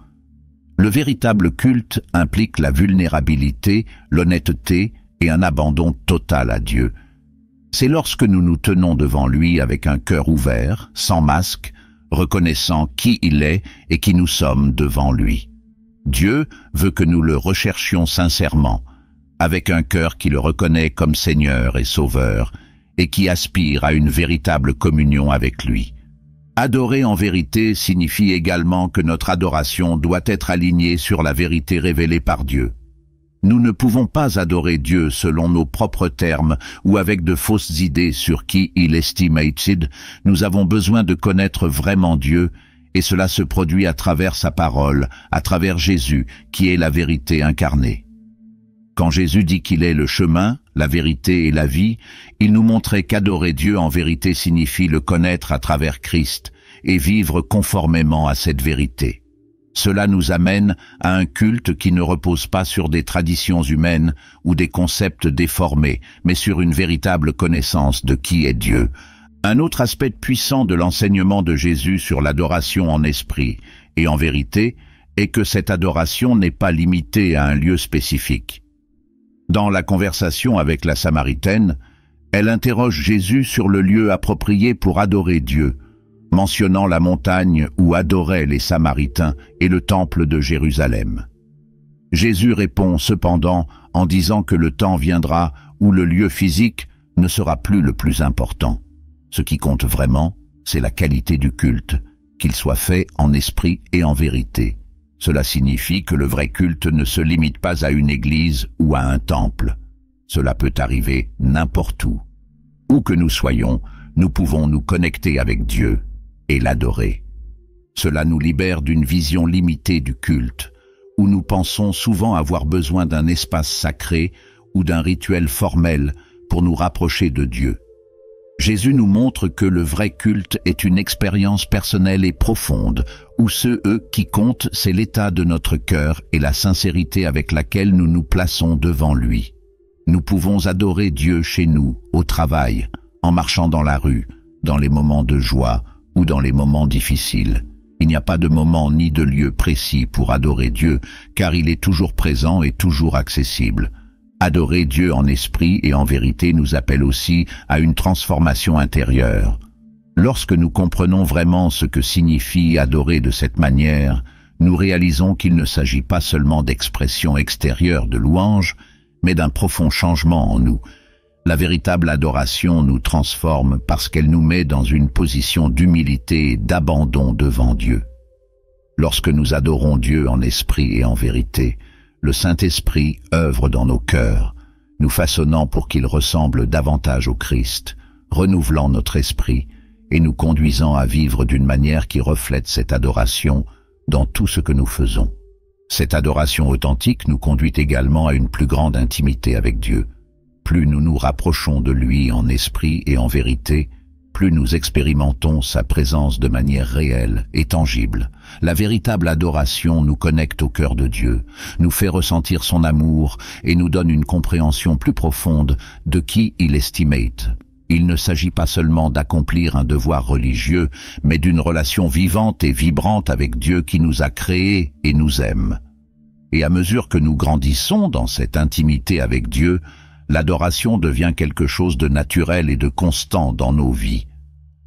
Le véritable culte implique la vulnérabilité, l'honnêteté et un abandon total à Dieu. C'est lorsque nous nous tenons devant lui avec un cœur ouvert, sans masque, reconnaissant qui il est et qui nous sommes devant lui. Dieu veut que nous le recherchions sincèrement, avec un cœur qui le reconnaît comme Seigneur et Sauveur, et qui aspire à une véritable communion avec lui. Adorer en vérité signifie également que notre adoration doit être alignée sur la vérité révélée par Dieu. Nous ne pouvons pas adorer Dieu selon nos propres termes ou avec de fausses idées sur qui il estimated. Nous avons besoin de connaître vraiment Dieu, et cela se produit à travers sa parole, à travers Jésus, qui est la vérité incarnée. Quand Jésus dit qu'il est le chemin, la vérité et la vie, il nous montrait qu'adorer Dieu en vérité signifie le connaître à travers Christ et vivre conformément à cette vérité. Cela nous amène à un culte qui ne repose pas sur des traditions humaines ou des concepts déformés, mais sur une véritable connaissance de qui est Dieu. Un autre aspect puissant de l'enseignement de Jésus sur l'adoration en esprit et en vérité est que cette adoration n'est pas limitée à un lieu spécifique. Dans la conversation avec la Samaritaine, elle interroge Jésus sur le lieu approprié pour adorer Dieu, mentionnant la montagne où adoraient les Samaritains et le temple de Jérusalem. Jésus répond cependant en disant que le temps viendra où le lieu physique ne sera plus le plus important. Ce qui compte vraiment, c'est la qualité du culte, qu'il soit fait en esprit et en vérité. Cela signifie que le vrai culte ne se limite pas à une église ou à un temple. Cela peut arriver n'importe où. Où que nous soyons, nous pouvons nous connecter avec Dieu et l'adorer. Cela nous libère d'une vision limitée du culte, où nous pensons souvent avoir besoin d'un espace sacré ou d'un rituel formel pour nous rapprocher de Dieu. Jésus nous montre que le vrai culte est une expérience personnelle et profonde, où qui compte, c'est l'état de notre cœur et la sincérité avec laquelle nous nous plaçons devant lui. Nous pouvons adorer Dieu chez nous, au travail, en marchant dans la rue, dans les moments de joie ou dans les moments difficiles. Il n'y a pas de moment ni de lieu précis pour adorer Dieu, car il est toujours présent et toujours accessible. Adorer Dieu en esprit et en vérité nous appelle aussi à une transformation intérieure. Lorsque nous comprenons vraiment ce que signifie adorer de cette manière, nous réalisons qu'il ne s'agit pas seulement d'expression extérieure de louange, mais d'un profond changement en nous. La véritable adoration nous transforme parce qu'elle nous met dans une position d'humilité et d'abandon devant Dieu. Lorsque nous adorons Dieu en esprit et en vérité, le Saint-Esprit œuvre dans nos cœurs, nous façonnant pour qu'il ressemble davantage au Christ, renouvelant notre esprit et nous conduisant à vivre d'une manière qui reflète cette adoration dans tout ce que nous faisons. Cette adoration authentique nous conduit également à une plus grande intimité avec Dieu. Plus nous nous rapprochons de lui en esprit et en vérité, plus nous expérimentons sa présence de manière réelle et tangible. La véritable adoration nous connecte au cœur de Dieu, nous fait ressentir son amour et nous donne une compréhension plus profonde de qui il estimate. Il ne s'agit pas seulement d'accomplir un devoir religieux, mais d'une relation vivante et vibrante avec Dieu qui nous a créés et nous aime. Et à mesure que nous grandissons dans cette intimité avec Dieu, l'adoration devient quelque chose de naturel et de constant dans nos vies.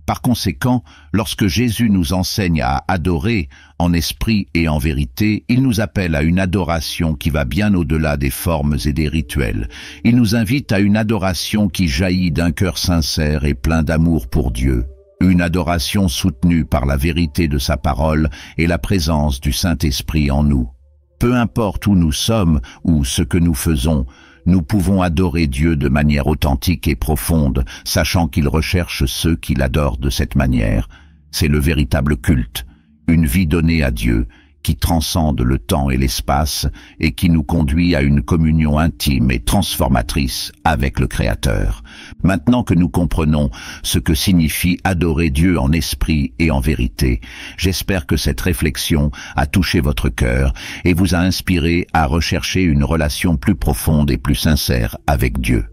Par conséquent, lorsque Jésus nous enseigne à adorer en esprit et en vérité, il nous appelle à une adoration qui va bien au-delà des formes et des rituels. Il nous invite à une adoration qui jaillit d'un cœur sincère et plein d'amour pour Dieu. Une adoration soutenue par la vérité de sa parole et la présence du Saint-Esprit en nous. Peu importe où nous sommes ou ce que nous faisons, nous pouvons adorer Dieu de manière authentique et profonde, sachant qu'il recherche ceux qui l'adorent de cette manière. C'est le véritable culte, une vie donnée à Dieu, qui transcende le temps et l'espace et qui nous conduit à une communion intime et transformatrice avec le Créateur. Maintenant que nous comprenons ce que signifie adorer Dieu en esprit et en vérité, j'espère que cette réflexion a touché votre cœur et vous a inspiré à rechercher une relation plus profonde et plus sincère avec Dieu.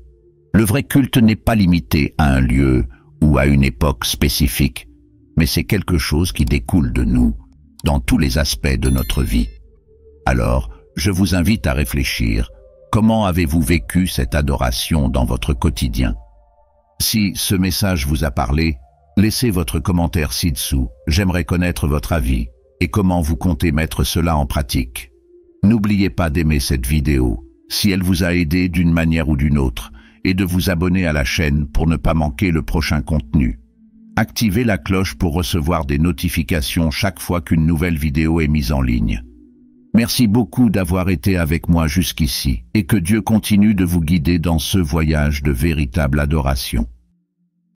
Le vrai culte n'est pas limité à un lieu ou à une époque spécifique, mais c'est quelque chose qui découle de nous, dans tous les aspects de notre vie. Alors, je vous invite à réfléchir. Comment avez-vous vécu cette adoration dans votre quotidien? Si ce message vous a parlé, laissez votre commentaire ci-dessous. J'aimerais connaître votre avis et comment vous comptez mettre cela en pratique. N'oubliez pas d'aimer cette vidéo, si elle vous a aidé d'une manière ou d'une autre, et de vous abonner à la chaîne pour ne pas manquer le prochain contenu. Activez la cloche pour recevoir des notifications chaque fois qu'une nouvelle vidéo est mise en ligne. Merci beaucoup d'avoir été avec moi jusqu'ici et que Dieu continue de vous guider dans ce voyage de véritable adoration.